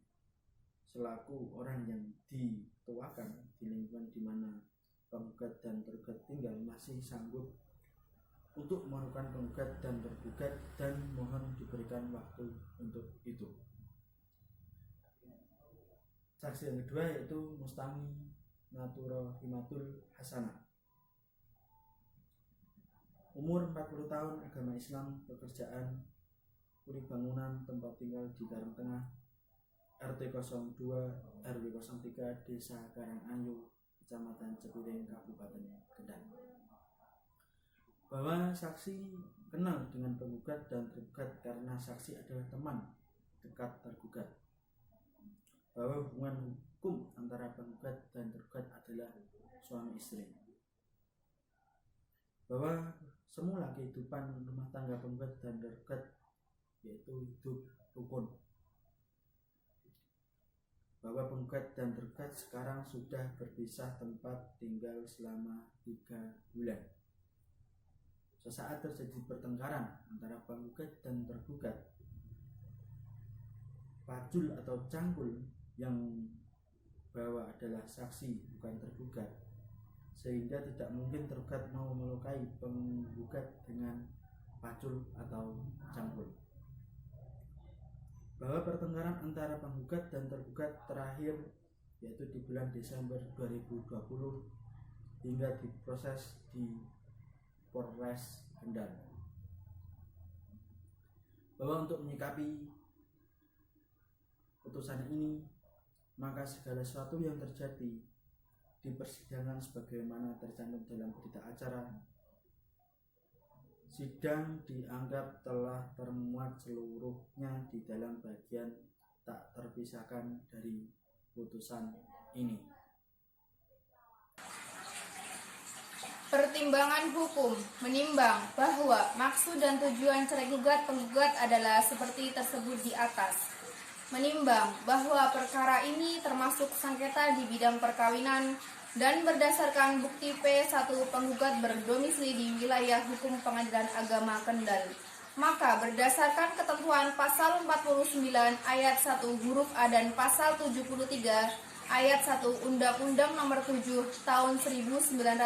S14: selaku orang yang dituakan di lingkungan di mana penggugat dan tergugat tinggal masih sanggup untuk melakukan penggugat dan tergugat dan mohon diberikan waktu untuk itu.
S7: Saksi yang kedua yaitu Mustami Naturahimatul Hasanah. Umur 40 tahun, agama Islam, pekerjaan kulit bangunan, tempat tinggal di Karangtengah, RT 02 RW 03 Desa Karangayu, Kecamatan Cepiring, Kabupaten Kendal. Bahwa saksi kenal dengan penggugat dan tergugat karena saksi adalah teman dekat tergugat. Bahwa hubungan hukum antara penggugat dan tergugat adalah suami istri. Bahwa semula kehidupan rumah tangga penggugat dan tergugat yaitu hidup rukun. Bahwa penggugat dan tergugat sekarang sudah berpisah tempat tinggal selama 3 bulan. Sesaat terjadi pertengkaran antara penggugat dan tergugat. Pacul atau cangkul yang bawa adalah saksi bukan tergugat, sehingga tidak mungkin tergugat mau melukai penggugat dengan pacul atau cangkul. Bahwa pertengkaran antara penggugat dan tergugat terakhir yaitu di bulan Desember 2020 hingga diproses di Polres Kendal. Bahwa untuk menyikapi putusan ini, maka segala sesuatu yang terjadi di persidangan sebagaimana tercantum dalam berita acara, sidang dianggap telah termuat seluruhnya di dalam bagian tak terpisahkan dari putusan ini.
S2: Pertimbangan hukum menimbang bahwa maksud dan tujuan cerai gugat penggugat adalah seperti tersebut di atas. Menimbang bahwa perkara ini termasuk sengketa di bidang perkawinan dan berdasarkan bukti P1 penggugat berdomisili di wilayah hukum Pengadilan Agama Kendal. Maka berdasarkan ketentuan pasal 49 ayat 1 huruf A dan pasal 73 ayat 1 Undang-Undang Nomor 7 Tahun 1989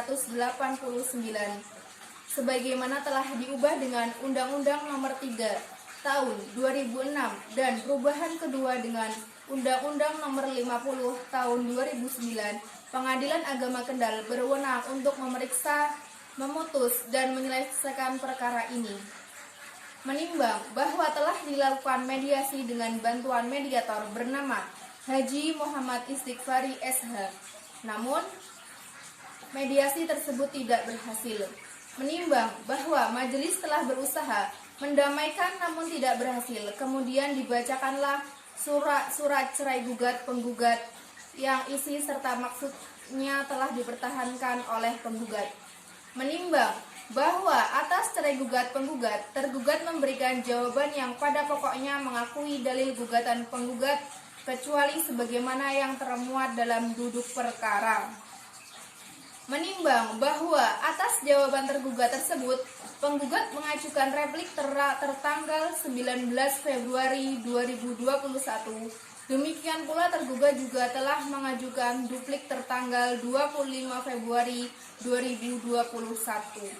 S2: sebagaimana telah diubah dengan Undang-Undang Nomor 3 Tahun 2006 dan perubahan kedua dengan Undang-Undang Nomor 50 Tahun 2009, Pengadilan Agama Kendal berwenang untuk memeriksa, memutus dan menyelesaikan perkara ini. Menimbang bahwa telah dilakukan mediasi dengan bantuan mediator bernama Haji Muhammad Istighfari SH. Namun, mediasi tersebut tidak berhasil. Menimbang bahwa majelis telah berusaha mendamaikan namun tidak berhasil. Kemudian dibacakanlah surat cerai gugat penggugat yang isi serta maksudnya telah dipertahankan oleh penggugat. Menimbang bahwa atas cerai gugat penggugat, tergugat memberikan jawaban yang pada pokoknya mengakui dalil gugatan penggugat kecuali sebagaimana yang termuat dalam duduk perkara. Menimbang bahwa atas jawaban tergugat tersebut, penggugat mengajukan replik tertanggal 19 Februari 2021. Demikian pula tergugat juga telah mengajukan duplik tertanggal 25 Februari 2021.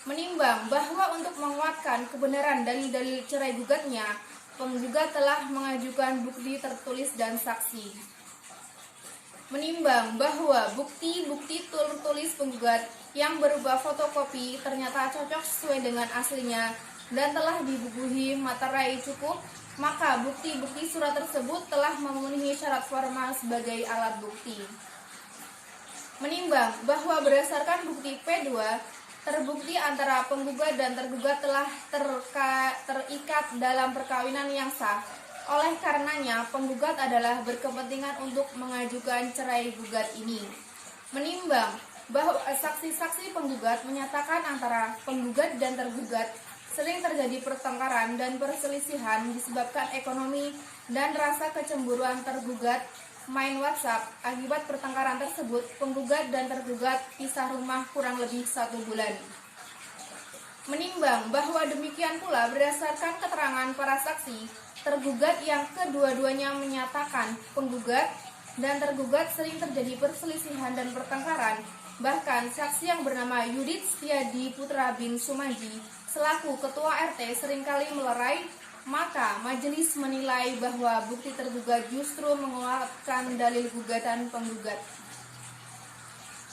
S2: Menimbang bahwa untuk menguatkan kebenaran dalil-dalil cerai gugatnya, penggugat telah mengajukan bukti tertulis dan saksi. Menimbang bahwa bukti-bukti tertulis penggugat yang berupa fotokopi ternyata cocok sesuai dengan aslinya dan telah dibubuhi materai cukup, maka bukti-bukti surat tersebut telah memenuhi syarat formal sebagai alat bukti. Menimbang bahwa berdasarkan bukti P2, terbukti antara penggugat dan tergugat telah terikat dalam perkawinan yang sah. Oleh karenanya, penggugat adalah berkepentingan untuk mengajukan cerai gugat ini. Menimbang bahwa saksi-saksi penggugat menyatakan antara penggugat dan tergugat sering terjadi pertengkaran dan perselisihan disebabkan ekonomi dan rasa kecemburuan tergugat main WhatsApp. Akibat pertengkaran tersebut, penggugat dan tergugat pisah rumah kurang lebih 1 bulan. Menimbang bahwa demikian pula berdasarkan keterangan para saksi, tergugat yang kedua-duanya menyatakan penggugat dan tergugat sering terjadi perselisihan dan pertengkaran. Bahkan saksi yang bernama Yudit Setiadi Putra bin Sumaji selaku ketua RT seringkali melerai Maka majelis menilai bahwa bukti tergugat justru menguatkan dalil gugatan penggugat.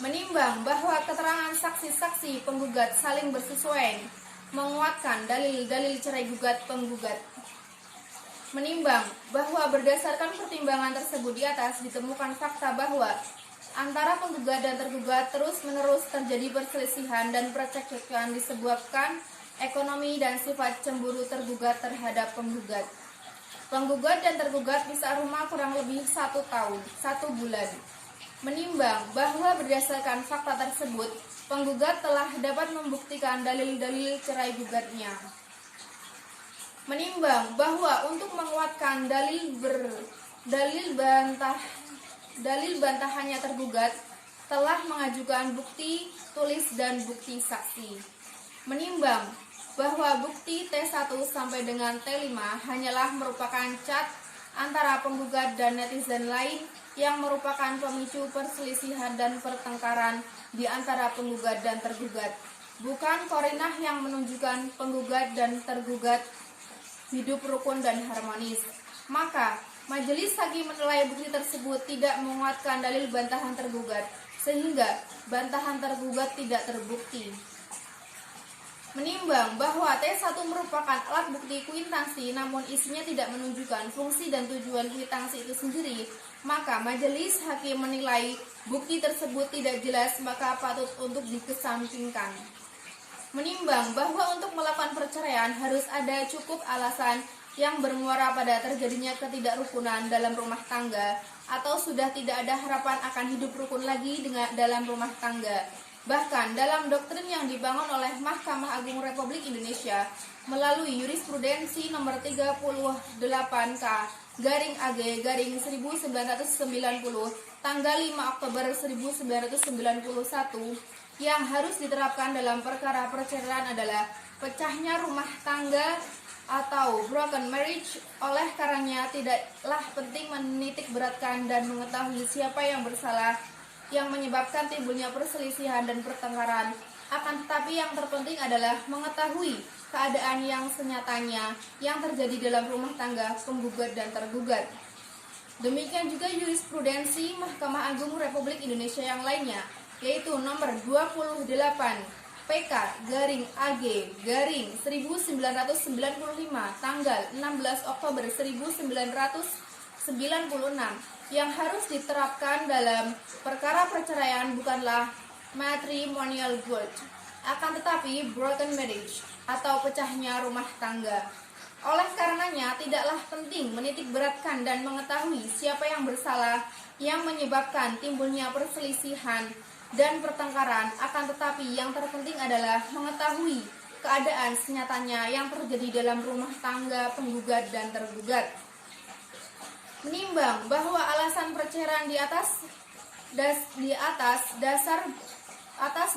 S2: Menimbang bahwa keterangan saksi-saksi penggugat saling bersesuaian menguatkan dalil-dalil cerai gugat penggugat. Menimbang bahwa berdasarkan pertimbangan tersebut di atas ditemukan fakta bahwa antara penggugat dan tergugat terus-menerus terjadi perselisihan dan percekcokan disebabkan ekonomi dan sifat cemburu tergugat terhadap penggugat. Penggugat dan tergugat pisah rumah kurang lebih 1 tahun, 1 bulan. Menimbang bahwa berdasarkan fakta tersebut, penggugat telah dapat membuktikan dalil-dalil cerai gugatnya. Menimbang bahwa untuk menguatkan dalil bantahannya tergugat telah mengajukan bukti tulis dan bukti saksi. Menimbang bahwa bukti T1 sampai dengan T5 hanyalah merupakan cat antara penggugat dan netizen lain yang merupakan pemicu perselisihan dan pertengkaran di antara penggugat dan tergugat, bukan korinah yang menunjukkan penggugat dan tergugat hidup rukun dan harmonis. Maka, majelis hakim menilai bukti tersebut tidak menguatkan dalil bantahan tergugat, sehingga bantahan tergugat tidak terbukti. Menimbang bahwa T1 merupakan alat bukti kuitansi namun isinya tidak menunjukkan fungsi dan tujuan kuitansi itu sendiri, maka majelis hakim menilai bukti tersebut tidak jelas maka patut untuk dikesampingkan. Menimbang bahwa untuk melakukan perceraian harus ada cukup alasan yang bermuara pada terjadinya ketidakrukunan dalam rumah tangga atau sudah tidak ada harapan akan hidup rukun lagi dalam rumah tangga. Bahkan dalam doktrin yang dibangun oleh Mahkamah Agung Republik Indonesia melalui jurisprudensi nomor 38K garing AG garing 1990 tanggal 5 Oktober 1991 yang harus diterapkan dalam perkara perceraian adalah pecahnya rumah tangga atau broken marriage. Oleh karenanya tidaklah penting menitik beratkan dan mengetahui siapa yang bersalah yang menyebabkan timbulnya perselisihan dan pertengkaran. Akan tetapi yang terpenting adalah mengetahui keadaan yang senyatanya yang terjadi dalam rumah tangga penggugat dan tergugat. Demikian juga jurisprudensi Mahkamah Agung Republik Indonesia yang lainnya, yaitu nomor 28 PK garing AG garing 1995 tanggal 16 Oktober 1996 yang harus diterapkan dalam perkara perceraian bukanlah matrimonial breach, akan tetapi broken marriage atau pecahnya rumah tangga. Oleh karenanya tidaklah penting menitik beratkan dan mengetahui siapa yang bersalah yang menyebabkan timbulnya perselisihan dan pertengkaran, akan tetapi yang terpenting adalah mengetahui keadaan senyatanya yang terjadi dalam rumah tangga penggugat dan tergugat. Menimbang bahwa alasan perceraian di atas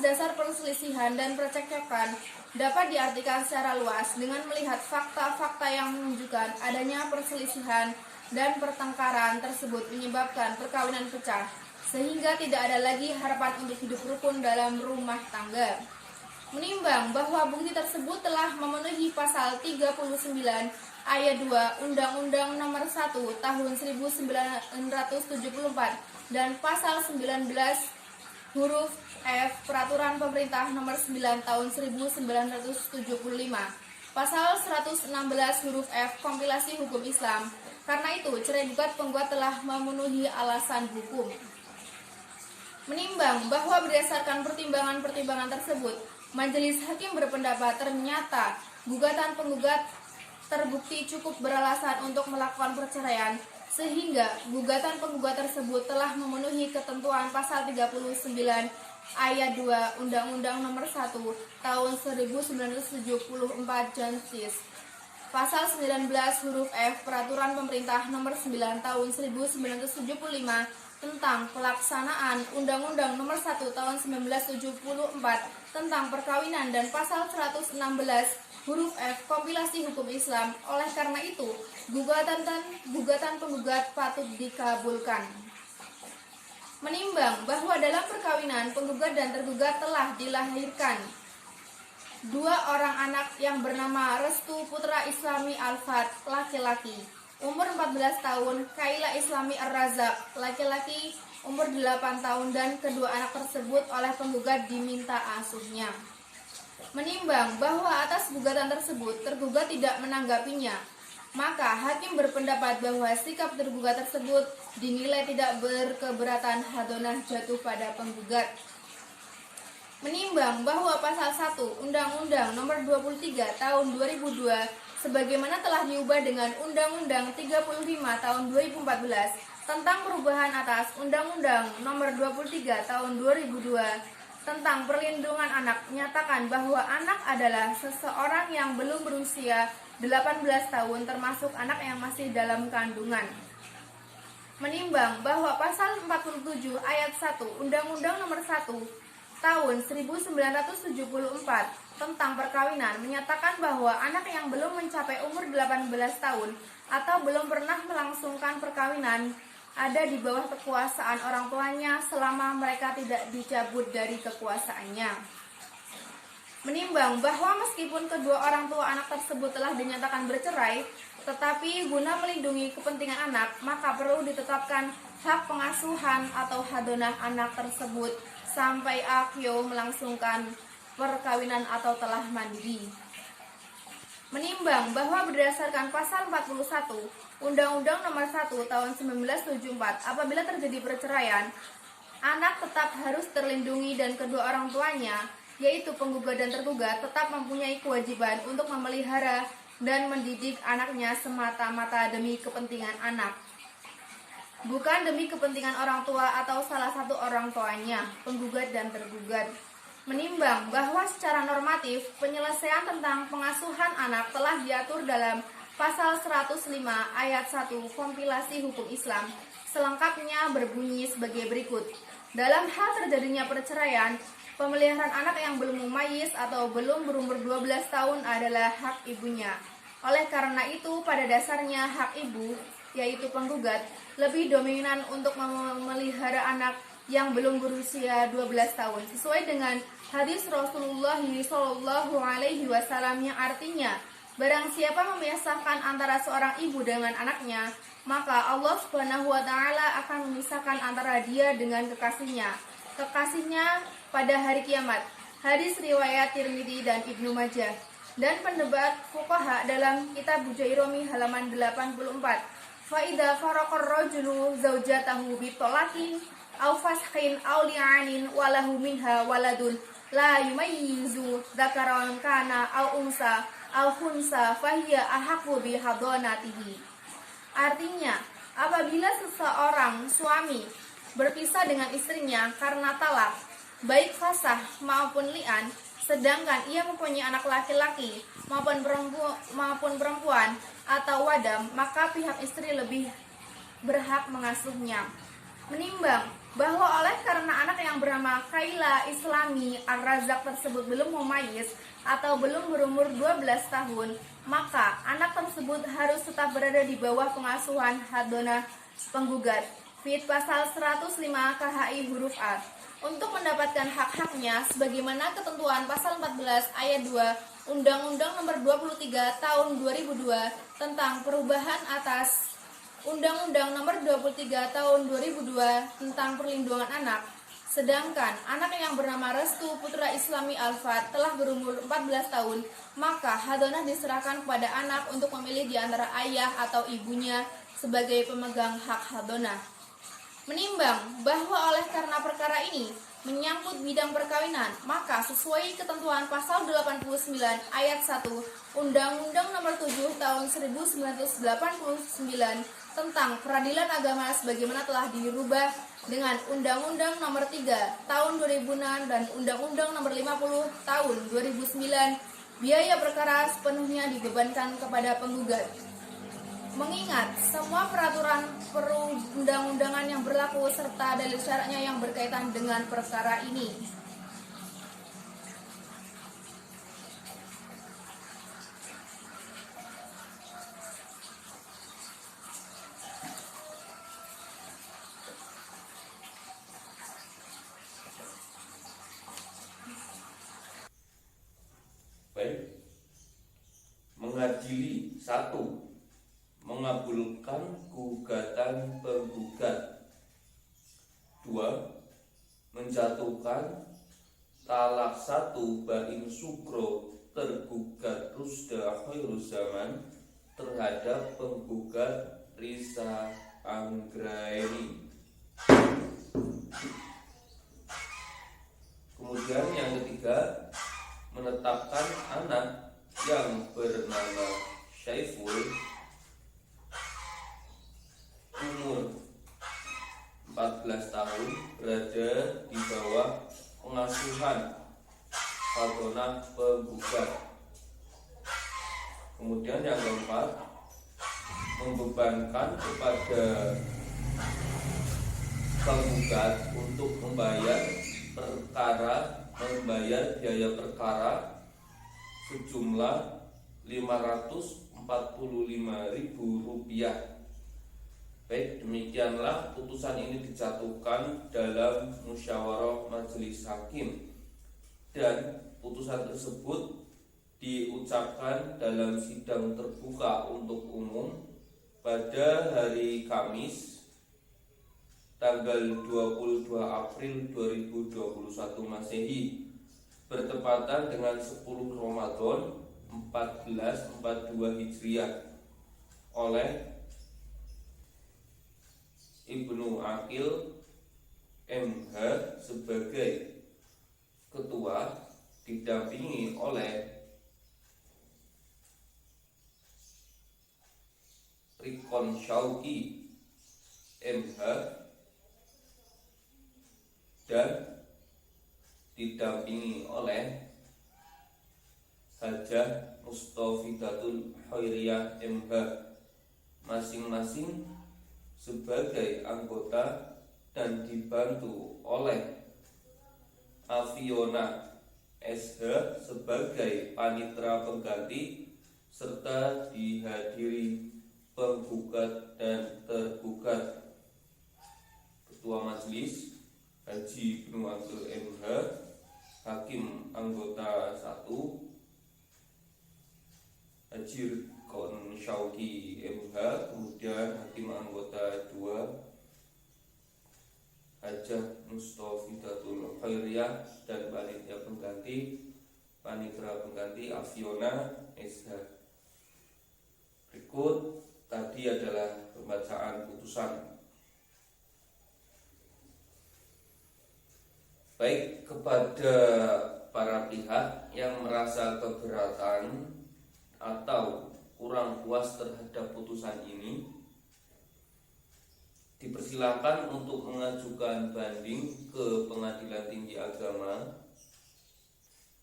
S2: dasar perselisihan dan percekcokan dapat diartikan secara luas dengan melihat fakta-fakta yang menunjukkan adanya perselisihan dan pertengkaran tersebut menyebabkan perkawinan pecah, sehingga tidak ada lagi harapan untuk hidup rukun dalam rumah tangga. Menimbang bahwa bukti tersebut telah memenuhi pasal 39 ayat 2 Undang-Undang Nomor 1 Tahun 1974 dan pasal 19 huruf F Peraturan Pemerintah Nomor 9 Tahun 1975, pasal 116 huruf F Kompilasi Hukum Islam. Karena itu, cerai gugat penggugat telah memenuhi alasan hukum. Menimbang bahwa berdasarkan pertimbangan-pertimbangan tersebut, majelis hakim berpendapat ternyata gugatan penggugat terbukti cukup beralasan untuk melakukan perceraian, sehingga gugatan penggugat tersebut telah memenuhi ketentuan pasal 39 ayat 2 Undang-Undang Nomor 1 Tahun 1974 Jansis, pasal 19 huruf F Peraturan Pemerintah Nomor 9 Tahun 1975 tentang pelaksanaan Undang-Undang Nomor 1 Tahun 1974 tentang perkawinan dan pasal 116 huruf F Kompilasi Hukum Islam. Oleh karena itu, gugatan penggugat patut dikabulkan. Menimbang bahwa dalam perkawinan penggugat dan tergugat telah dilahirkan Dua orang anak yang bernama Restu Putra Islami Alfat, laki-laki, umur 14 tahun, Kaila Islami Ar-Razak, laki-laki, umur 8 tahun, dan kedua anak tersebut oleh penggugat diminta asuhnya. Menimbang bahwa atas gugatan tersebut tergugat tidak menanggapinya, maka hakim berpendapat bahwa sikap tergugat tersebut dinilai tidak berkeberatan hadonah jatuh pada penggugat. Menimbang bahwa pasal 1 Undang-Undang Nomor 23 Tahun 2002 sebagaimana telah diubah dengan Undang-Undang 35 Tahun 2014 tentang perubahan atas Undang-Undang Nomor 23 Tahun 2002 tentang perlindungan anak menyatakan bahwa anak adalah seseorang yang belum berusia 18 tahun termasuk anak yang masih dalam kandungan. Menimbang bahwa pasal 47 ayat 1 Undang-Undang Nomor 1 Tahun 1974 tentang perkawinan menyatakan bahwa anak yang belum mencapai umur 18 tahun atau belum pernah melangsungkan perkawinan ada di bawah kekuasaan orang tuanya selama mereka tidak dicabut dari kekuasaannya. Menimbang bahwa meskipun kedua orang tua anak tersebut telah dinyatakan bercerai, tetapi guna melindungi kepentingan anak, maka perlu ditetapkan hak pengasuhan atau hadonah anak tersebut sampai akyo melangsungkan perkawinan atau telah mandiri. Menimbang bahwa berdasarkan pasal 41 Undang-Undang Nomor 1 Tahun 1974 apabila terjadi perceraian, anak tetap harus terlindungi dan kedua orang tuanya, yaitu penggugat dan tergugat, tetap mempunyai kewajiban untuk memelihara dan mendidik anaknya semata-mata demi kepentingan anak, bukan demi kepentingan orang tua atau salah satu orang tuanya, penggugat dan tergugat. Menimbang bahwa secara normatif penyelesaian tentang pengasuhan anak telah diatur dalam pasal 105 ayat 1 kompilasi hukum Islam, selengkapnya berbunyi sebagai berikut. Dalam hal terjadinya perceraian, pemeliharaan anak yang belum mumayyiz atau belum berumur 12 tahun adalah hak ibunya. Oleh karena itu, pada dasarnya hak ibu, yaitu penggugat, lebih dominan untuk memelihara anak yang belum berusia 12 tahun sesuai dengan hadis Rasulullah SAW yang artinya barang siapa memisahkan antara seorang ibu dengan anaknya, maka Allah Subhanahu wa taala akan memisahkan antara dia dengan kekasihnya pada hari kiamat. Hadis riwayat Tirmidzi dan Ibnu Majah. Dan pendebat fuqaha dalam kitab Bujairomi halaman 84. Faida faraqar rajulu zaujatahu bi talaqin aw fashin aw li'anin walahu minha waladun la yumayyizu dzakaran kana aw unsa aw khunsa fahiya ahaqu bi hadonatihi. Artinya, apabila seseorang suami berpisah dengan istrinya karena talak, baik fasah maupun li'an, sedangkan ia mempunyai anak laki-laki maupun perempuan atau wadam, maka pihak istri lebih berhak mengasuhnya. Menimbang bahwa oleh karena anak yang bernama Kaila Islami Ar-Razak tersebut belum mumayyiz atau belum berumur 12 tahun, maka anak tersebut harus tetap berada di bawah pengasuhan hadonah penggugat. Fit pasal 105 KHI huruf A. Untuk mendapatkan hak-haknya sebagaimana ketentuan pasal 14 ayat 2 Undang-Undang Nomor 23 Tahun 2002 tentang perubahan atas Undang-Undang Nomor 23 Tahun 2002 tentang perlindungan anak. Sedangkan anak yang bernama Restu Putra Islami Alfat telah berumur 14 tahun, maka hadonah diserahkan kepada anak untuk memilih di antara ayah atau ibunya sebagai pemegang hak hadonah. Menimbang bahwa oleh karena perkara ini menyangkut bidang perkawinan, maka sesuai ketentuan pasal 89 ayat 1 Undang-Undang Nomor 7 Tahun 1989 tentang peradilan agama sebagaimana telah dirubah dengan Undang-Undang Nomor 3 Tahun 2006 dan Undang-Undang Nomor 50 Tahun 2009, biaya perkara sepenuhnya dibebankan kepada penggugat. Mengingat semua peraturan perundang-undangan yang berlaku serta dalil syaratnya yang berkaitan dengan perkara ini.
S3: 1. Mengabulkan gugatan penggugat. 2. Menjatuhkan talak 1 Bain Sugro tergugat Rusda Khairuzaman terhadap penggugat Risa Anggraeni. Kemudian yang ketiga, menetapkan anak yang bernama Syaiful umur 14 tahun berada di bawah pengasuhan Fadonah penggugat. Kemudian yang keempat, membebankan kepada penggugat untuk membayar biaya perkara sejumlah Rp545.000. Baik, demikianlah putusan ini dijatuhkan dalam musyawarah majelis hakim, dan putusan tersebut diucapkan dalam sidang terbuka untuk umum pada hari Kamis tanggal 22 April 2021 Masehi bertepatan dengan 10 Ramadan 1442 Hijriah oleh Ibnu Aqil MH sebagai ketua, didampingi oleh Rikon Syauqi MH dan didampingi oleh Hajah Mustafidatul Khairiyah MH, masing-masing sebagai anggota dan dibantu oleh Afiona SH sebagai panitera pengganti serta dihadiri penggugat dan tergugat. Ketua Majelis Haji Ibnu Aqil MH, Hakim anggota 1 Haji Rikon Syauqi MH, kemudian Hakim anggota 2 Hajah Mustafidatul Khairiyah, dan panitera pengganti Afiona SH. Berikut tadi adalah pembacaan putusan. Baik, kepada para pihak yang merasa keberatan atau kurang puas terhadap putusan ini, dipersilakan untuk mengajukan banding ke Pengadilan Tinggi Agama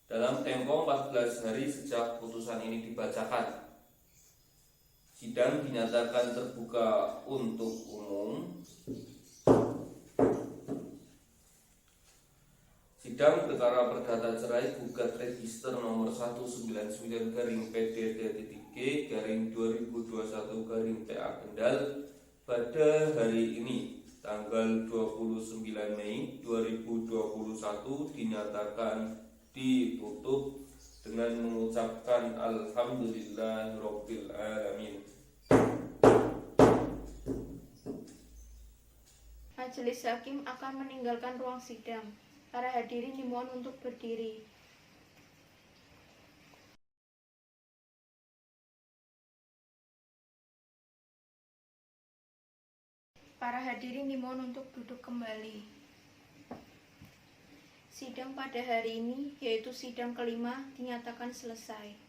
S3: dalam tempo 14 hari sejak putusan ini dibacakan. Sidang dinyatakan terbuka untuk umum. Sidang perkara perdata cerai gugat register nomor 199-PD-G-2021-PA Kendal pada hari ini tanggal 29 Mei 2021 dinyatakan ditutup dengan mengucapkan Alhamdulillahirabbil alamin.
S2: Majelis hakim akan meninggalkan ruang sidang. Para hadirin dimohon untuk berdiri. Para hadirin dimohon untuk duduk kembali. Sidang pada hari ini, yaitu sidang kelima, dinyatakan selesai.